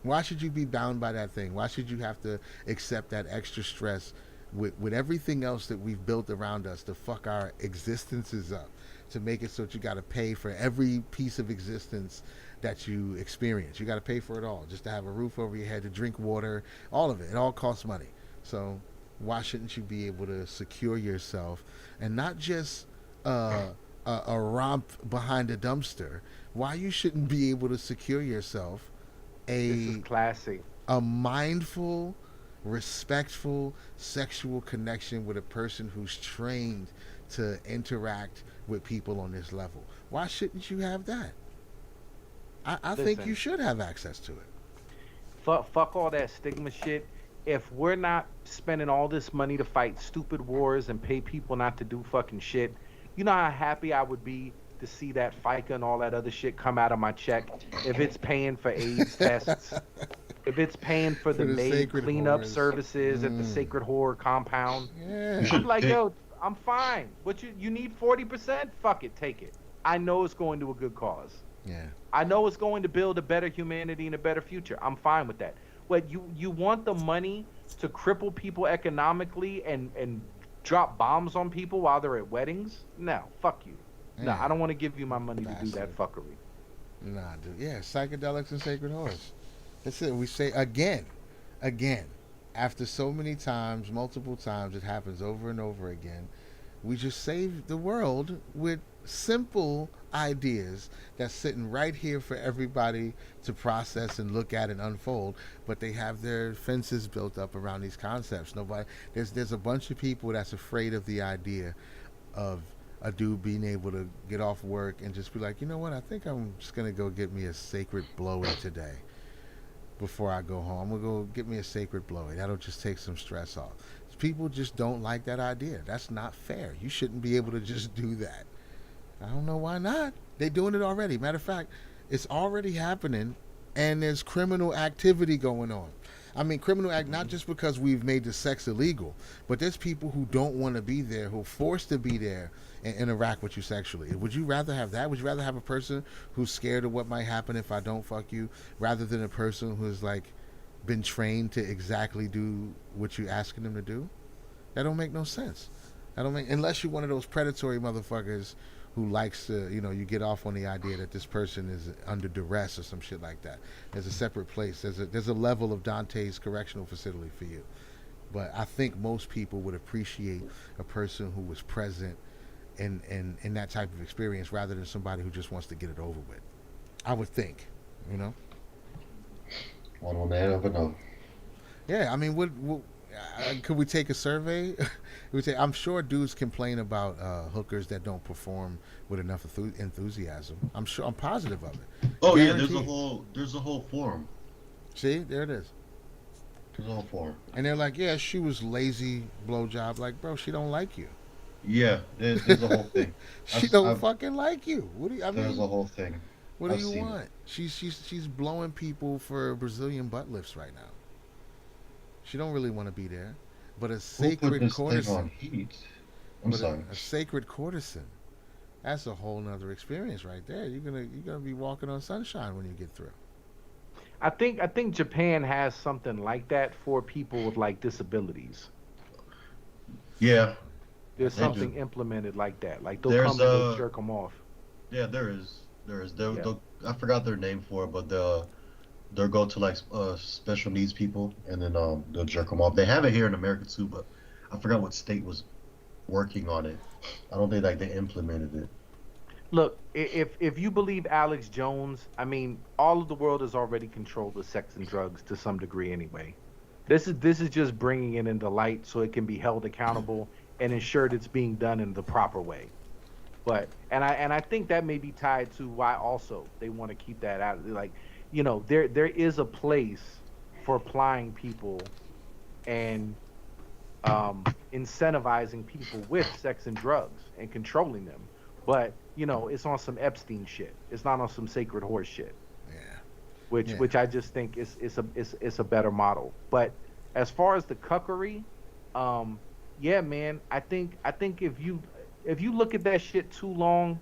Why should you be bound by that thing? Why should you have to accept that extra stress with everything else that we've built around us to fuck our existences up, to make it so that you got to pay for every piece of existence that you experience. You got to pay for it all just to have a roof over your head, to drink water, all of it. It all costs money. So why shouldn't you be able to secure yourself and not just a romp behind a dumpster? Why you shouldn't be able to secure yourself this is classy. a mindful, respectful sexual connection with a person who's trained to interact with people on this level? Why shouldn't you have that? I think you should have access to it. Fuck all that stigma shit. If we're not spending all this money to fight stupid wars and pay people not to do fucking shit, you know how happy I would be to see that FICA and all that other shit come out of my check. If it's paying for AIDS tests, if it's paying for the maid cleanup services at the Sacred Horror compound, I'm like, yo, I'm fine. But you need 40%? Fuck it, take it. I know it's going to a good cause. Yeah. I know it's going to build a better humanity and a better future. I'm fine with that. But you want the money to cripple people economically and drop bombs on people while they're at weddings? No, fuck you. Yeah. No, I don't want to give you my money to do that fuckery. Nah, dude. Yeah, psychedelics and sacred horse. That's it. We say again, after so many times, multiple times, it happens over and over again. We just save the world with simple ideas that's sitting right here for everybody to process and look at and unfold, but they have their fences built up around these concepts. There's a bunch of people that's afraid of the idea of a dude being able to get off work and just be like, you know what, I think I'm just gonna go get me a sacred blowy today before I go home. I'm gonna go get me a sacred blowy. That'll just take some stress off. People just don't like that idea. That's not fair. You shouldn't be able to just do that. I don't know why not. They're doing it already. Matter of fact, it's already happening, and there's criminal activity going on. I mean, criminal act not just because we've made the sex illegal, but there's people who don't want to be there, who are forced to be there and interact with you sexually. Would you rather have that? Would you rather have a person who's scared of what might happen if I don't fuck you, rather than a person who's like been trained to exactly do what you're asking them to do? That don't make no sense. Unless you're one of those predatory motherfuckers who likes to, you get off on the idea that this person is under duress or some shit like that. There's a separate place. There's a level of Dante's correctional facility for you. But I think most people would appreciate a person who was present in that type of experience rather than somebody who just wants to get it over with. I would think, One will never know. Yeah, I mean, could we take a survey? I'm sure dudes complain about hookers that don't perform with enough enthusiasm. I'm positive of it. Oh Guaranteed. Yeah, there's a whole forum. See, there it is. There's a whole forum. And they're like, yeah, she was lazy blowjob. Like, bro, she don't like you. Yeah, there's a whole thing. She don't fucking like you. There's a whole thing. What do you want? She's blowing people for Brazilian butt lifts right now. She don't really want to be there, but a sacred courtesan. A sacred courtesan. That's a whole nother experience right there. You're gonna be walking on sunshine when you get through. I think Japan has something like that for people with like disabilities. Yeah. There's something implemented like that. Like they'll come and jerk them off. Yeah, there is. I forgot their name for it, but they'll go to like special needs people and then they'll jerk them off. They have it here in America too, but I forgot what state was working on it. I don't think they implemented it. Look, if you believe Alex Jones, I mean, all of the world is already controlled with sex and drugs to some degree anyway. This is just bringing it into light so it can be held accountable and ensured it's being done in the proper way. But and I think that may be tied to why also they want to keep that out. Like, there is a place for applying people and incentivizing people with sex and drugs and controlling them. But it's on some Epstein shit. It's not on some sacred horse shit. Yeah. Which I just think is a better model. But as far as the cuckery, yeah, man, I think if you look at that shit too long,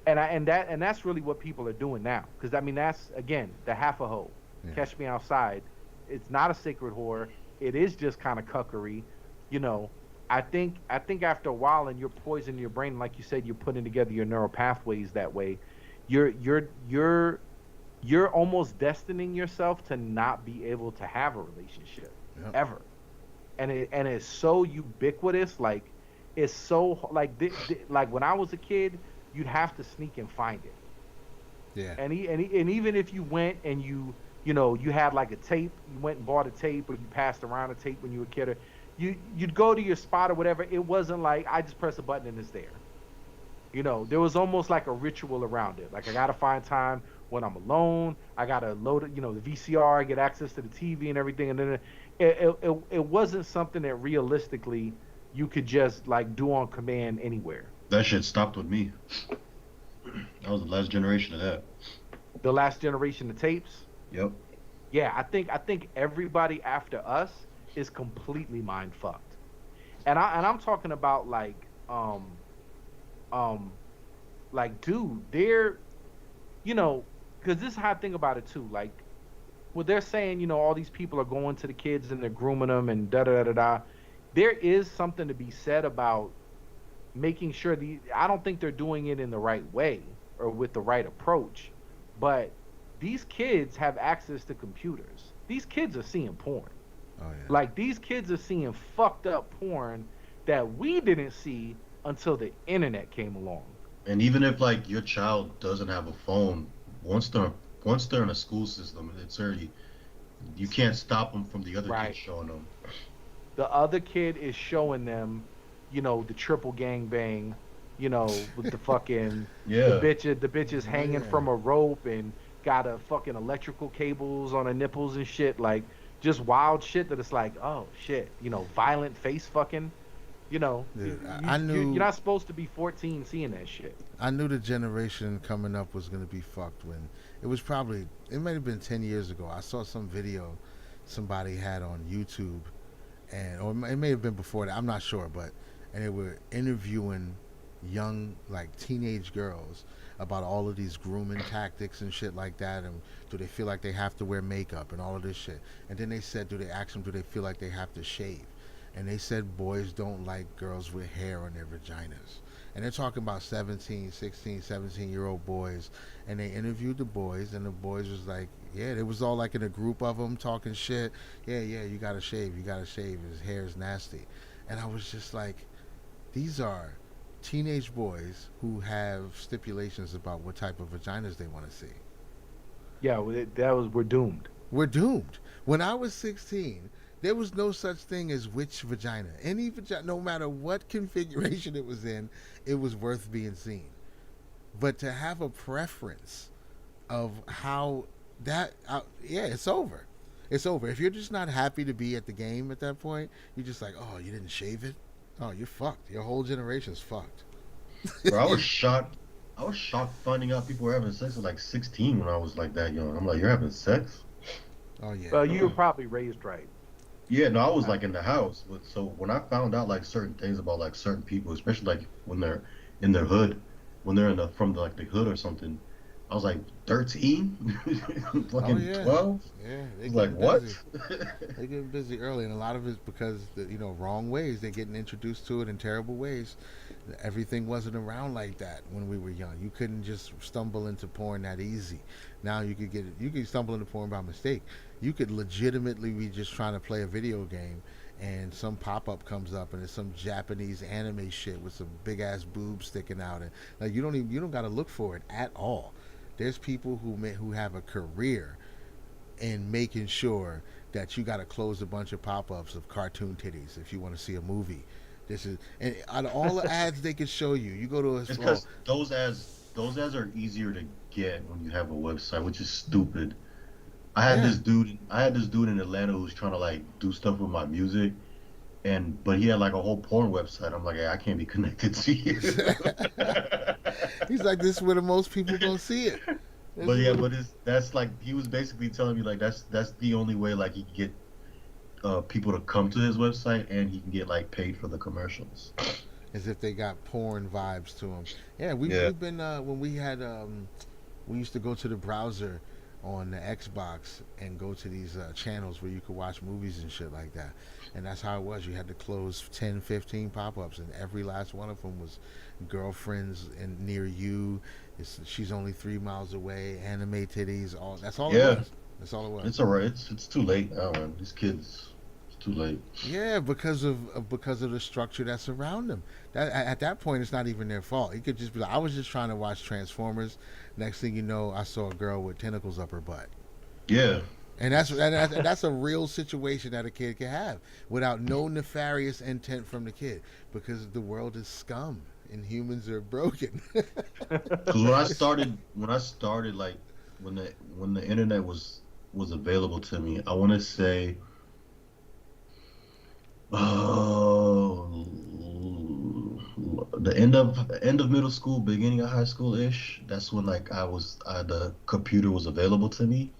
and that's really what people are doing now. Because I mean, that's again the half a hoe. Yeah. Catch me outside. It's not a sacred whore. It is just kind of cuckery. I think after a while, and you're poisoning your brain, like you said, you're putting together your neural pathways that way. You're almost destining yourself to not be able to have a relationship ever. And it's so ubiquitous, like it's so like when I was a kid, you'd have to sneak and find it. Yeah. And even if you went and you had like a tape, you went and bought a tape, or you passed around a tape when you were a kid, you'd go to your spot or whatever. It wasn't like I just press a button and it's there. There was almost like a ritual around it. Like I gotta find time when I'm alone. I gotta load it, the VCR, get access to the TV and everything, and then it wasn't something that realistically you could just like do on command anywhere. That shit stopped with me. That was the last generation of that. The last generation of tapes. Yep. Yeah, I think everybody after us is completely mind fucked. And I'm talking about um like dude, they're because this is how I think about it too. Like, well, they're saying, all these people are going to the kids and they're grooming them and da da da da da. There is something to be said about making sure I don't think they're doing it in the right way or with the right approach, but these kids have access to computers. These kids are seeing porn. Oh yeah. Like these kids are seeing fucked up porn that we didn't see until the internet came along. And even if like your child doesn't have a phone, once they're once they're in a school system, it's already you can't stop them from the other kids Right. showing them. The other kid is showing them, the triple gang bang, with the fucking Yeah. the bitch is hanging Yeah. from a rope and got a fucking electrical cables on her nipples and shit, like just wild shit that it's like, oh shit, violent face fucking, Dude, I knew you're not supposed to be 14 seeing that shit. I knew the generation coming up was gonna be fucked when it was probably it might have been 10 years ago. I saw some video somebody had on YouTube, and or it may have been before that. I'm not sure, but and they were interviewing young like teenage girls about all of these grooming tactics and shit like that, and do they feel like they have to wear makeup and all of this shit. And then they said, do they ask them, do they feel like they have to shave? And they said boys don't like girls with hair on their vaginas. And they're talking about 17, 16, 17-year-old boys. And they interviewed the boys, and the boys was like, yeah, it was all like in a group of them talking shit. Yeah, you gotta shave, his hair is nasty. And I was just like, these are teenage boys who have stipulations about what type of vaginas they want to see. Yeah, well, we're doomed. We're doomed. When I was 16, there was no such thing as which vagina. Any vagina, no matter what configuration it was in, it was worth being seen. But to have a preference of how yeah, it's over. It's over. If you're just not happy to be at the game at that point, you're just like, oh, you didn't shave it? Oh, you're fucked. Your whole generation's fucked. Bro, I was shocked. I was shocked finding out people were having sex at like 16 when I was like that young. I'm like, you're having sex? Oh yeah. Well, you were probably raised right. Yeah, no, I was like in the house. But so when I found out like certain things about like certain people, especially like when they're in their hood, when they're from like the hood or something, I was like 13, Oh fucking yeah. 12. Yeah. I They was like, getting what? busy. They getting busy early, and a lot of it's because wrong ways. They're getting introduced to it in terrible ways. Everything wasn't around like that when we were young. You couldn't just stumble into porn that easy. Now you could get it. You could stumble into porn by mistake. You could legitimately be just trying to play a video game, and some pop up comes up, and it's some Japanese anime shit with some big ass boobs sticking out, and like you don't got to look for it at all. There's people who have a career in making sure that you got to close a bunch of pop ups of cartoon titties if you want to see a movie. This is and out of all the ads they could show you, you go to a It's because those ads are easier to get when you have a website, which is stupid. I had Yeah. this dude. I had this dude in Atlanta who's trying to like do stuff with my music, but he had like a whole porn website. I'm like, hey, I can't be connected to you. He's like, this is where the most people gonna see it. But yeah, that's like he was basically telling me like that's the only way like he can get people to come to his website and he can get like paid for the commercials. As if they got porn vibes to them. Yeah, Yeah. we've been when we had we used to go to the browser on the Xbox and go to these channels where you could watch movies and shit like that. And that's how it was. You had to close 10, 15 pop-ups, and every last one of them was girlfriends and near you. She's only 3 miles away. Anime titties. That's all Yeah. it was. That's all it was. It's alright. It's too late now, man. These kids, it's too late. Yeah, because of the structure that's around them. At that point, it's not even their fault. It could just be like, I was just trying to watch Transformers. Next thing you know, I saw a girl with tentacles up her butt. Yeah. And that's a real situation that a kid can have without no nefarious intent from the kid, because the world is scum and humans are broken. Because when I started like when the internet was available to me, I want to say, the end of middle school, beginning of high school ish. That's when like the computer was available to me,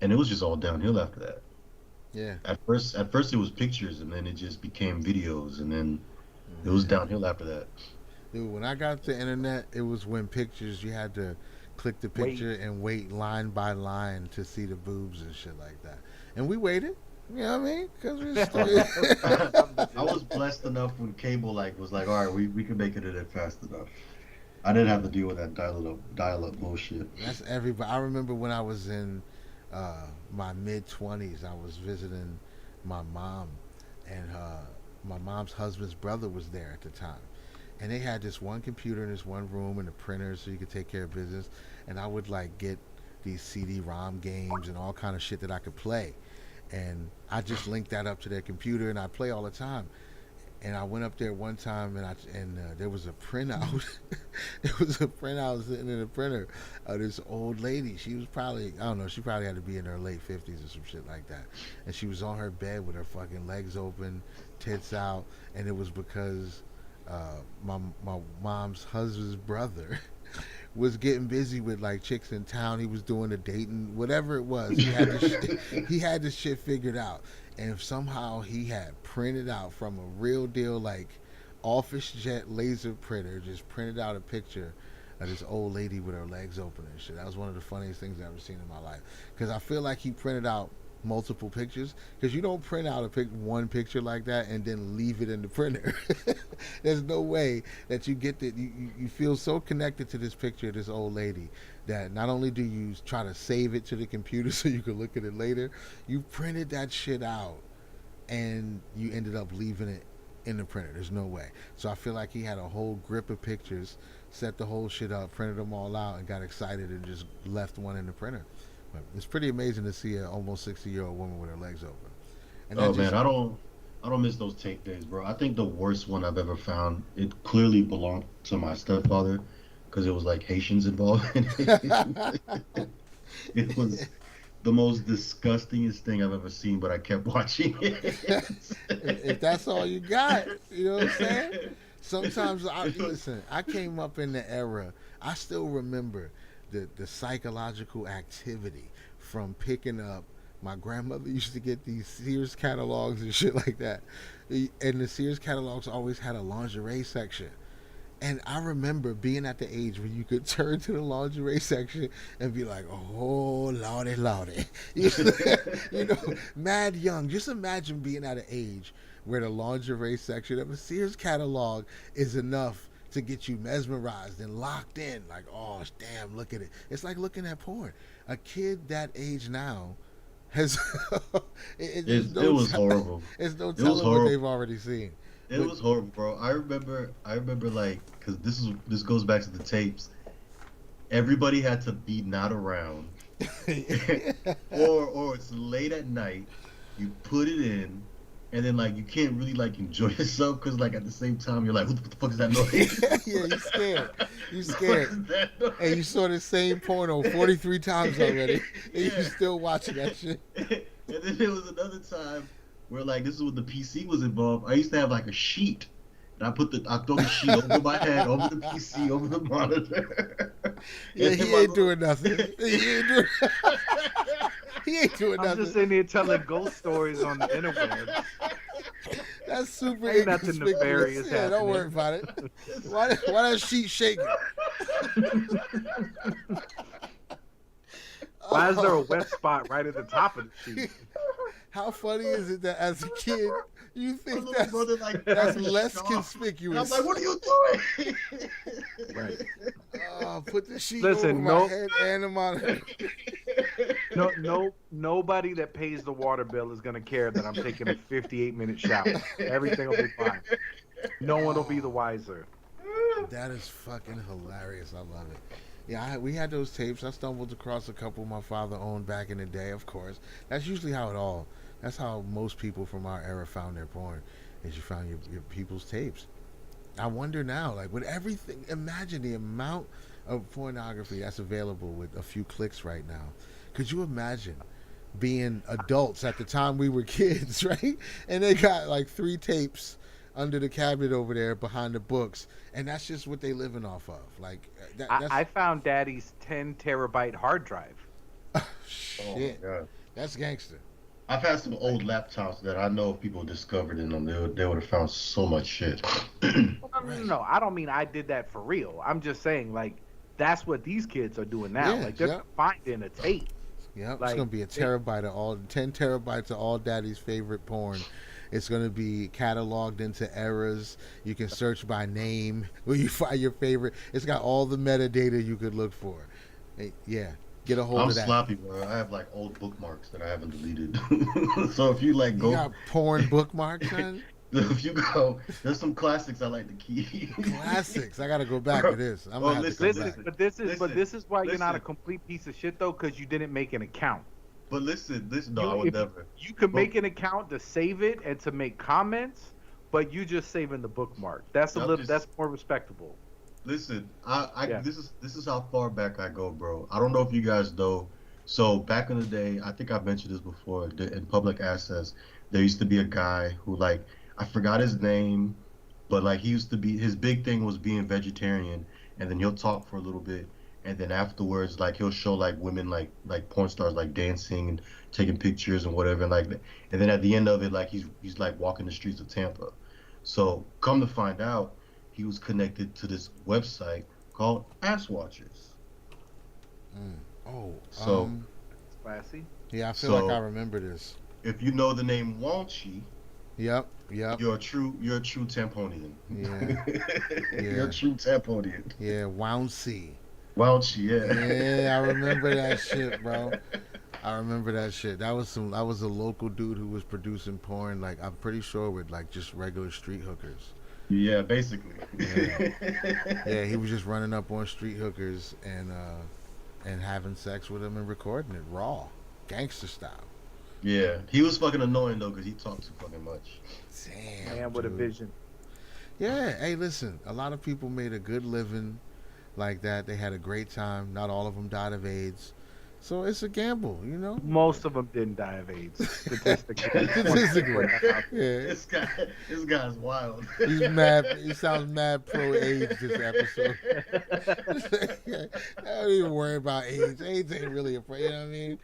and it was just all downhill after that. Yeah. At first it was pictures, and then it just became videos, and then it was Yeah. downhill after that. Dude, when I got the internet, it was when pictures you had to click the Wait. picture and wait line by line to see the boobs and shit like that. And we waited. You know what I mean? Because we still. I was blessed enough when cable like was like, all right, we can make it in it fast enough. I didn't have to deal with that dial up bullshit. That's everybody. I remember when I was in my mid 20s, I was visiting my mom, and my mom's husband's brother was there at the time. And they had this one computer in this one room and a printer so you could take care of business. And I would like get these CD-ROM games and all kind of shit that I could play. And I just linked that up to their computer and I play all the time. And I went up there one time and there was a printout. There was a printout sitting in the printer of this old lady. She was probably, I don't know, she probably had to be in her late 50s or some shit like that. And she was on her bed with her fucking legs open, tits out. And it was because my mom's husband's brother was getting busy with like chicks in town. He was doing a dating, whatever it was. He had this shit figured out. And if somehow he had printed out from a real deal like office jet laser printer, just printed out a picture of this old lady with her legs open and shit. That was one of the funniest things I've ever seen in my life. Because I feel like he printed out multiple pictures, because you don't print out one picture like that and then leave it in the printer. There's no way that you get that. You feel so connected to this picture of this old lady that not only do you try to save it to the computer so you can look at it later, you printed that shit out and you ended up leaving it in the printer. There's no way. So I feel like he had a whole grip of pictures, set the whole shit up, printed them all out, and got excited and just left one in the printer. But it's pretty amazing to see an almost 60-year-old woman with her legs open. And Oh man, I don't miss those tape days, bro. I think the worst one I've ever found, it clearly belonged to my stepfather because it was like Haitians involved in it. It was the most disgustingest thing I've ever seen, but I kept watching it. If that's all you got, you know what I'm saying? Sometimes, listen, I came up in the era, I still remember the psychological activity from picking up. My grandmother used to get these Sears catalogs and shit like that. And the Sears catalogs always had a lingerie section. And I remember being at the age where you could turn to the lingerie section and be like, oh, lordy, lordy. You know, mad young. Just imagine being at an age where the lingerie section of a Sears catalog is enough to get you mesmerized and locked in. Like, oh, damn, look at it. It's like looking at porn. A kid that age now has... It was horrible. It's no telling what they've already seen. It was horrible, bro. I remember like, because this goes back to the tapes. Everybody had to be not around, or it's late at night. You put it in, and then like you can't really like enjoy yourself because like at the same time you're like, what the fuck is that noise? Yeah, you scared. You scared. And you saw the same porno 43 times already, and you still watching that shit. And then there was another time where like this is when the PC was involved. I used to have like a sheet, and I throw the sheet over my head, over the PC, over the monitor. Yeah, he ain't doing nothing. He ain't doing nothing. I'm just sitting here telling ghost stories on the interwebs. That's super Ain't nothing inconspicuous. nefarious Yeah, don't happening. worry about it. Why that sheet shaking? Why is there a wet spot right at the top of the sheet? How funny is it that as a kid you think My that's, little brother, like, that's was less shocked. conspicuous? And I'm like, what are you doing? Right. Put the sheet Listen, over my head and the monitor. Nobody that pays the water bill is gonna care that I'm taking a 58-minute shower. Everything will be fine. No one will be the wiser. That is fucking hilarious. I love it. Yeah, we had those tapes. I stumbled across a couple my father owned back in the day, of course. That's usually that's how most people from our era found their porn, is you found your people's tapes. I wonder now, like with everything, imagine the amount of pornography that's available with a few clicks right now. Could you imagine being adults at the time we were kids, right? And they got like 3 tapes under the cabinet over there behind the books, and that's just what they living off of. Like I found Daddy's 10 terabyte hard drive. Shit, God. that's gangster. I've had some old laptops that I know if people discovered in them, they would have found so much shit. No, I don't mean I did that for real. I'm just saying, like, that's what these kids are doing now. Yeah, like, they're finding a tape. Yeah, Like, it's gonna be a terabyte of all 10 terabytes of all Daddy's favorite porn. It's gonna be cataloged into eras. You can search by name where you find your favorite. It's got all the metadata you could look for. Yeah, get a hold I'm of that. sloppy, bro. I have like old bookmarks that I haven't deleted. So if you like You go, got porn bookmarks, son? if you go, there's some classics I like to keep. Classics. I gotta go back to this. I'm Well, gonna have to This come is, back. but this is why you're not a listen. complete piece of shit though, because you didn't make an account. But listen, no, I would never. You can make an account to save it and to make comments, but you just saving the bookmark. That's a I'm little. just- That's more respectable. Listen, Yeah. this is how far back I go, bro. I don't know if you guys know. So back in the day, I think I mentioned this before. In public access, there used to be a guy who, like, I forgot his name, but like he used to be, his big thing was being vegetarian, and then he'll talk for a little bit, and then afterwards, like, he'll show like women, like porn stars, like dancing and taking pictures and whatever, and like, and then at the end of it, like he's like walking the streets of Tampa. So come to find out, he was connected to this website called Ass Watchers. Oh, So- It's classy. yeah, I feel so- like I remember this. If you know the name Waunchy, Yep. you're a true Tamponian. Yeah. You're a true Tamponian. Yeah, Wouncy. Waunchy, yeah. Yeah, I remember that shit, bro. I remember that shit. That was a local dude who was producing porn, like, I'm pretty sure with like just regular street hookers. Yeah, basically. Yeah, he was just running up on street hookers and having sex with them and recording it raw, gangster style. Yeah, he was fucking annoying though because he talked too fucking much. Damn, Man with a dude. vision. Yeah, hey, listen, a lot of people made a good living like that. They had a great time. Not all of them died of AIDS. So it's a gamble, you know? Most of them didn't die of AIDS. Statistically. Statistically. Yeah. This guy's wild. He's mad. He sounds mad pro AIDS this episode. I don't even worry about AIDS. AIDS ain't really a problem. You know what I mean?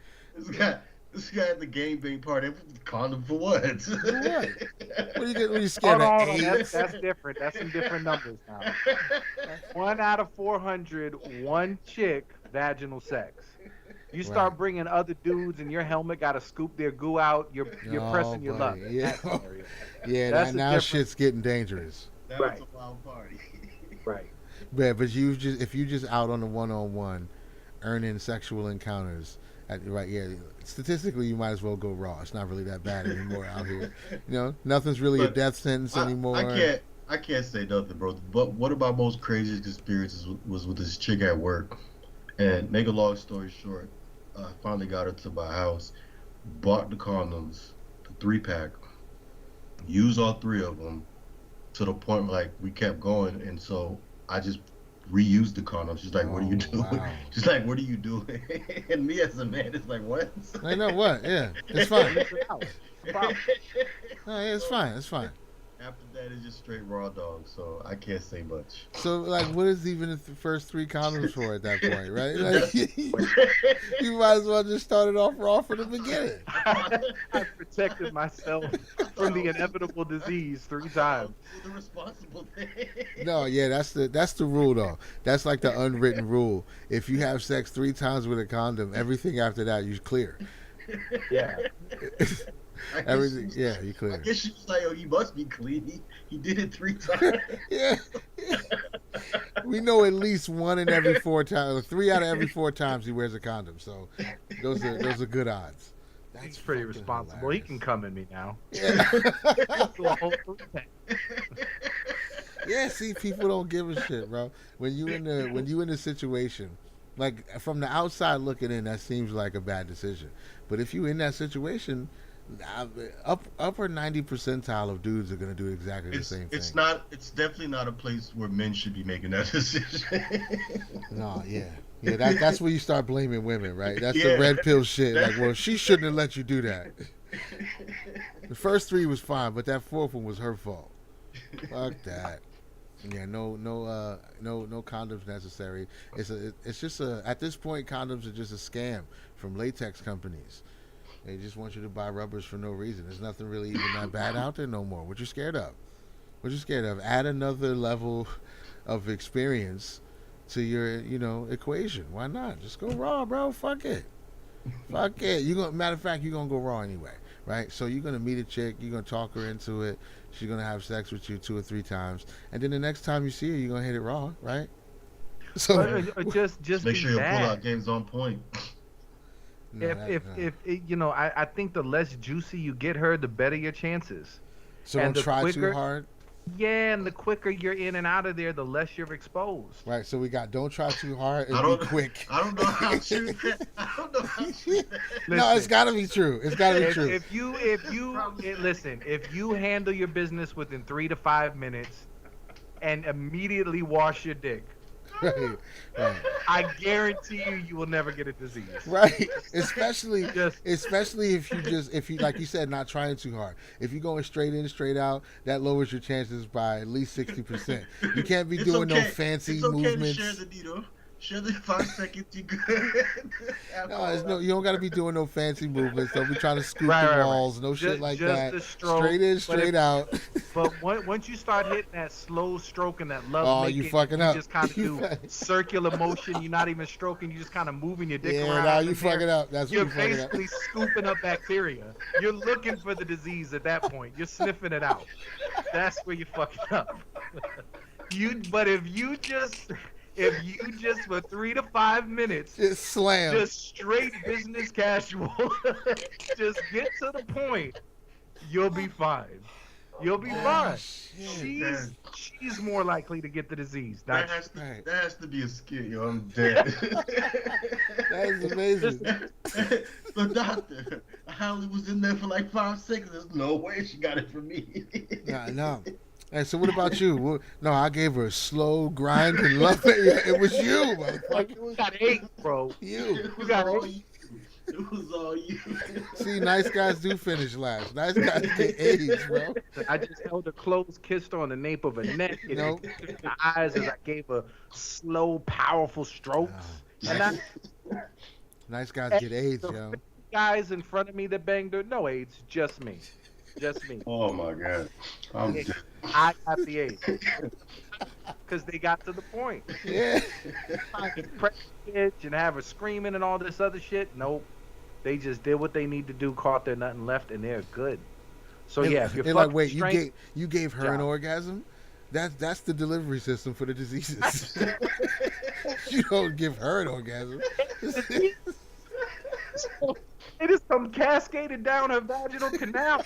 This guy at the game being party. Condom for what? For what? What are you scared Hold of on, AIDS? that's different. That's some different numbers now. 1 out of 400, one chick, vaginal sex. You start Right. bringing other dudes, and your helmet got to scoop their goo out. You're Oh, pressing your luck. buddy. Yeah. That scenario. Yeah, That's now a different- shit's getting dangerous. That Right. was a wild party. Right. Yeah, but if you just out on the one-on-one, earning sexual encounters, yeah, statistically you might as well go raw. It's not really that bad anymore out here. You know, nothing's really a But death sentence anymore. I can't say nothing, bro. But one of my most craziest experiences was with this chick at work. And make a long story short, I finally got her to my house, bought the condoms, the 3-pack, used all 3 of them to the point like we kept going, and so I just reused the condoms. She's like, "What are you Oh, doing?" wow. She's like, "What are you doing?" And me as a man, it's like, "What?" I know what? Yeah, it's fine. Use it out. No problem. No, yeah, it's fine. It's fine. After that, it's just straight raw dog, so I can't say much. So, like, what is even the first 3 condoms for at that point, right? Like, you might as well just start it off raw from the beginning. I protected myself from the inevitable disease 3 times. The responsible thing. No, yeah, that's the rule though. That's like the unwritten rule. If you have sex 3 times with a condom, everything after that you clear. Yeah. Everything, yeah, you I clear. guess she was like, "Oh, he must be clean. He did it 3 times." Yeah. We know at least 1 in every 4 times, or 3 out of every 4 times he wears a condom. So those are good odds. He's pretty fucking responsible. hilarious. He can come at me now. Yeah. Do a whole 3-pack. Yeah, see, people don't give a shit, bro. When you in the situation, like from the outside looking in, that seems like a bad decision. But if you in that situation, upper 90 percentile of dudes are gonna do exactly the same thing. It's definitely not a place where men should be making that decision. No, yeah. That's where you start blaming women, right? That's Yeah. the red pill shit. Like, well, she shouldn't have let you do that. The first 3 was fine, but that 4th one was her fault. Fuck that. Yeah, no condoms necessary. It's just a. At this point, condoms are just a scam from latex companies. They just want you to buy rubbers for no reason. There's nothing really even that bad out there no more. What you scared of? What you scared of? Add another level of experience to your, equation. Why not? Just go raw, bro. Fuck it. Fuck it. Matter of fact, you're gonna go raw anyway, right? So you're gonna meet a chick, you're gonna talk her into it. She's gonna have sex with you 2 or 3 times, and then the next time you see her, you're gonna hit it raw, right? So just make sure your that. pull-out game's on point. I think the less juicy you get her, the better your chances. So don't try too hard. Yeah, and the quicker you're in and out of there, the less you're exposed. Right. So we got don't try too hard and be quick. I don't know how true that. I don't know how true that. No, it's got to be true. It's got to be true. If you handle your business within 3 to 5 minutes and immediately wash your dick, right. I guarantee you will never get a disease. Right. Especially if you like you said, not trying too hard. If you're going straight in, straight out, that lowers your chances by at least 60%. You can't be doing no fancy movements. To share the needle. Share the 5 seconds. You good? No, you don't got to be doing no fancy movements. Don't be trying to scoop the walls. No shit like that. Straight in, straight out. But once you start hitting that slow stroke and that love making, you fucking up. You just kind of do circular motion. You're not even stroking. You're just kind of moving your dick around. Yeah, now you fucking up. That's what you're fucking up. basically scooping up bacteria. You're looking for the disease at that point. You're sniffing it out. That's where you're fucking up. But if you just for 3 to 5 minutes just slam, just straight business casual, just get to the point, you'll be fine. You'll be fine. She's more likely to get the disease. That has to be a skit, yo. I'm dead. That is amazing. So doctor, I only was in there for like 5 seconds. There's no way she got it from me. No. Hey, so what about you? No, I gave her a slow grind and love it. It was you, motherfucker. You got 8, bro. You got 8. It was all you. See, nice guys do finish last. Nice guys get AIDS, bro. I just held her close, kissed her on the nape of her neck, and her eyes as I gave her slow, powerful strokes. Nice guys get AIDS, yo. Guys in front of me that banged her, no AIDS, just me. Just me. Oh my God. I'm dead. I got the AIDS. Because they got to the point. Yeah. Press bitch and have her screaming and all this other shit. Nope. They just did what they need to do, caught their nothing left, and they're good. So yeah, if you're like, wait, you gave her an orgasm? That's the delivery system for the diseases. You don't give her an orgasm. It just come cascaded down her vaginal canal.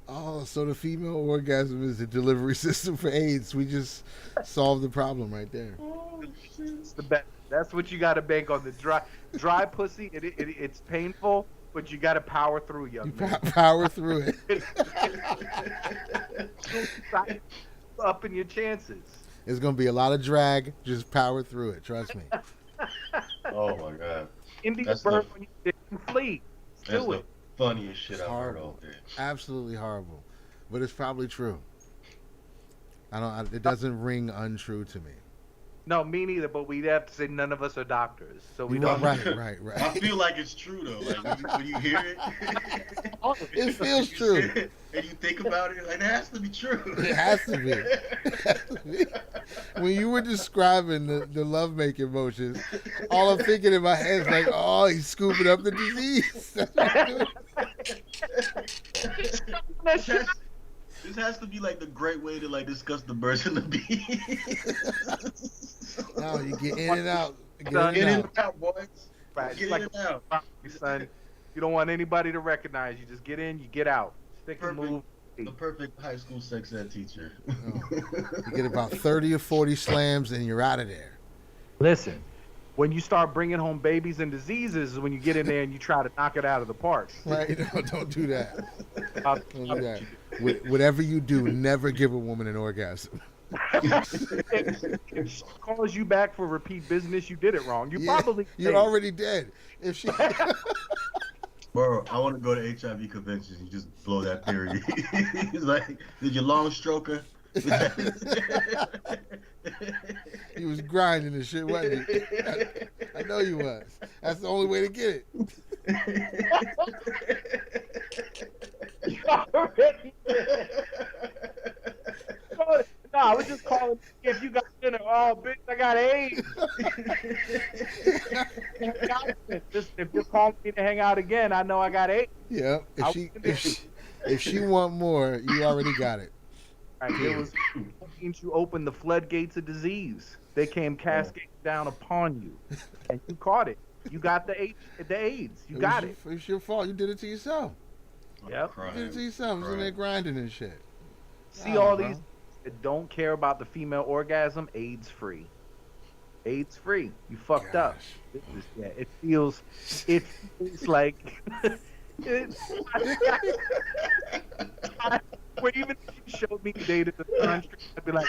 Oh, so the female orgasm is the delivery system for AIDS. We just solved the problem right there. Oh, it's the best. That's what you got to bank on. The dry pussy. It's painful, but you got to power through, young man. Power through it. Upping your chances. It's gonna be a lot of drag. Just power through it. Trust me. Oh my God. Indian bird when you didn't flee. That's the funniest shit I've heard all day. Absolutely horrible, but it's probably true. It doesn't ring untrue to me. No, me neither. But we'd have to say none of us are doctors, so we don't. Right. I feel like it's true though. Like when you hear it, it feels true. And you think about it, like it has to be true. It has to be. When you were describing the lovemaking motions, all I'm thinking in my head is like, oh, he's scooping up the disease. This has to be like the great way to like discuss the birds and the bees. No, you get in and out. Get in and out, boys. Right. Get in and out. Son, you don't want anybody to recognize you. Just get in, you get out. Stick and move. The perfect high school sex ed teacher. You get about 30 or 40 slams and you're out of there. Listen, when you start bringing home babies and diseases is when you get in there and you try to knock it out of the park. Right? No, don't do that. Don't do that. Whatever you do, never give a woman an orgasm. If she calls you back for repeat business, you did it wrong. You're already dead. If she Bro, I want to go to HIV conventions and just blow that theory. He's like, did you long stroker? You was grinding and shit, wasn't you? I know you was. That's the only way to get You already did. No, I was just calling if you got dinner. Oh, bitch, I got AIDS. Just if you're calling me to hang out again, I know I got AIDS. Yeah. If she want more, you already got it. Right, it was means you opened the floodgates of disease. They came cascading down upon you, and you caught it. You got the AIDS. You got it. It's your fault. You did it to yourself. Yep. You did it to yourself. You was in there grinding and shit. See all these that don't care about the female orgasm, AIDS free. AIDS free. You fucked up. It feels like where even if you showed me data the country, I'd be like,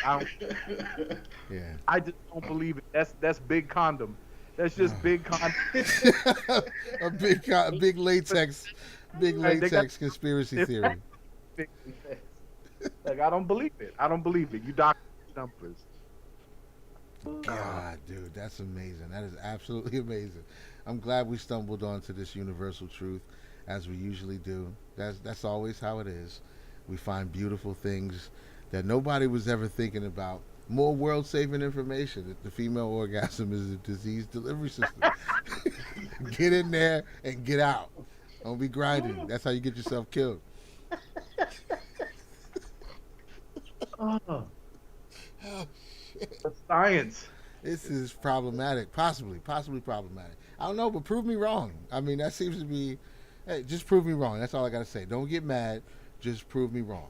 I just don't believe it. That's big condom. That's just big condom. a big latex conspiracy theory. Like, I don't believe it. You doctor numbers. God, dude, that's amazing. That is absolutely amazing. I'm glad we stumbled onto this universal truth, as we usually do. That's always how it is. We find beautiful things that nobody was ever thinking about. More world-saving information. That the female orgasm is a disease delivery system. Get in there and get out. Don't be grinding. That's how you get yourself killed. Oh shit. Science. This is problematic. Possibly problematic. I don't know, but prove me wrong. I mean, that seems to be. Hey, just prove me wrong. That's all I gotta say. Don't get mad. Just prove me wrong.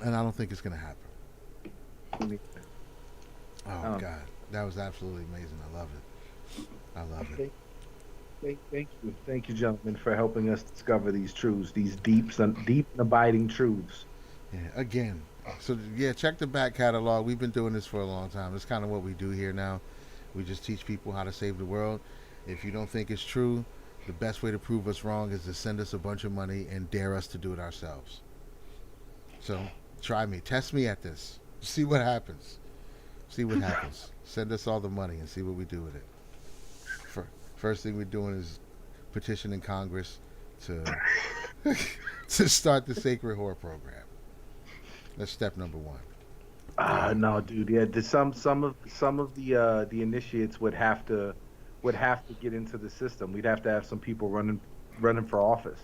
And I don't think it's gonna happen. Oh God, that was absolutely amazing. I love it. Thank you, gentlemen, for helping us discover these truths, these deep and abiding truths. Yeah. Again, so yeah, check the back catalog. We've been doing this for a long time. It's kind of what we do here now. We just teach people how to save the world. If you don't think it's true, the best way to prove us wrong is to send us a bunch of money and dare us to do it ourselves. So try me, test me at this. See what happens. Send us all the money and see what we do with it. First thing we're doing is petitioning Congress to to start the Sacred Whore program. That's step number one. No, dude. Yeah, some of the initiates would have to get into the system. We'd have to have some people running for office.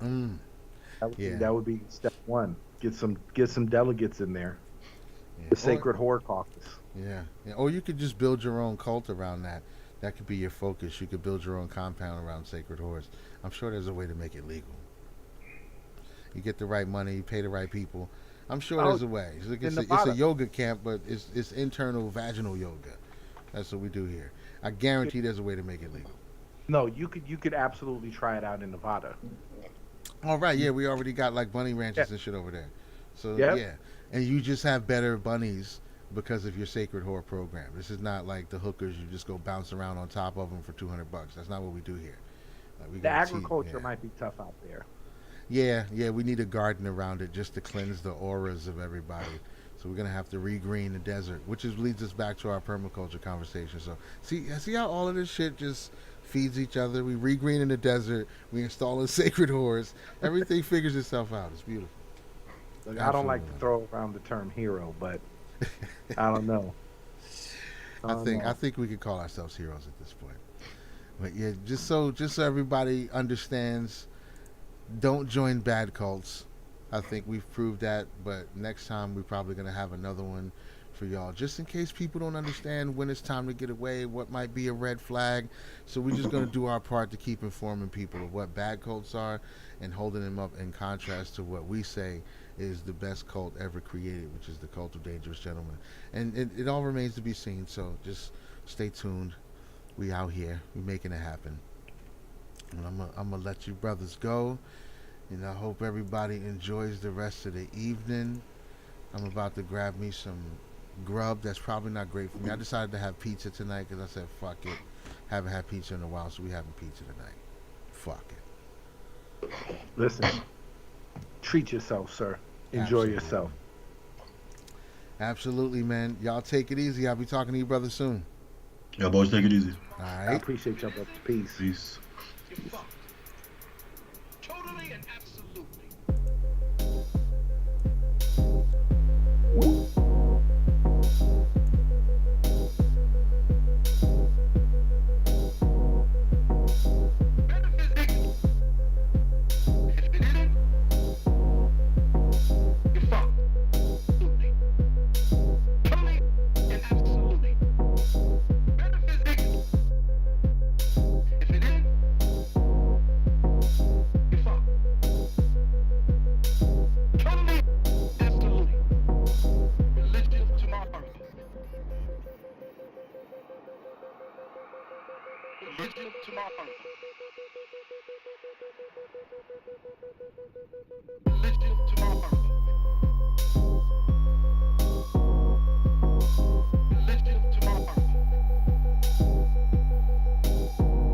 That would be step one. Get some delegates in there. Yeah. The Sacred Whore Caucus. Yeah. Or you could just build your own cult around that. That could be your focus. You could build your own compound around sacred whores. I'm sure there's a way to make it legal. You get the right money, you pay the right people. I'm sure there's a way. It's a yoga camp, but it's internal vaginal yoga. That's what we do here. I guarantee there's a way to make it legal. No, you could absolutely try it out in Nevada. All right, yeah, we already got like bunny ranches and shit over there. So yeah, and you just have better bunnies because of your Sacred Whore program. This is not like the hookers you just go bounce around on top of them for $200. That's not what we do here. The agriculture might be tough out there. Yeah, we need a garden around it just to cleanse the auras of everybody. So we're gonna have to regreen the desert, which leads us back to our permaculture conversation. So see how all of this shit just feeds each other. We regreen in the desert. We install in sacred whores. Everything figures itself out. It's beautiful. Look, I don't like to throw around the term hero, but I don't know. I think we could call ourselves heroes at this point. But yeah, just so everybody understands, don't join bad cults. I think we've proved that, but next time we're probably going to have another one for y'all, just in case people don't understand when it's time to get away, what might be a red flag. So we're just going to do our part to keep informing people of what bad cults are and holding them up in contrast to what we say is the best cult ever created, which is the cult of dangerous gentlemen. And it all remains to be seen, so just stay tuned. We out here. We making it happen. And I'm gonna let you brothers go. And I hope everybody enjoys the rest of the evening. I'm about to grab me some grub that's probably not great for me. I decided to have pizza tonight because I said, fuck it. Haven't had pizza in a while, so we having pizza tonight. Fuck it. Listen, treat yourself, sir. Enjoy yourself. Absolutely, man. Y'all take it easy. I'll be talking to you, brother, soon. Yeah, boys, take it easy. All I right. appreciate y'all, brothers. Peace. Peace. You're fucked. Totally and absolutely. Metaphysics. If it isn't, you're fucked. Absolutely. Totally and absolutely. Metaphysics. If it isn't, you're fucked. Totally, absolutely. Religion of tomorrow. Religion of tomorrow.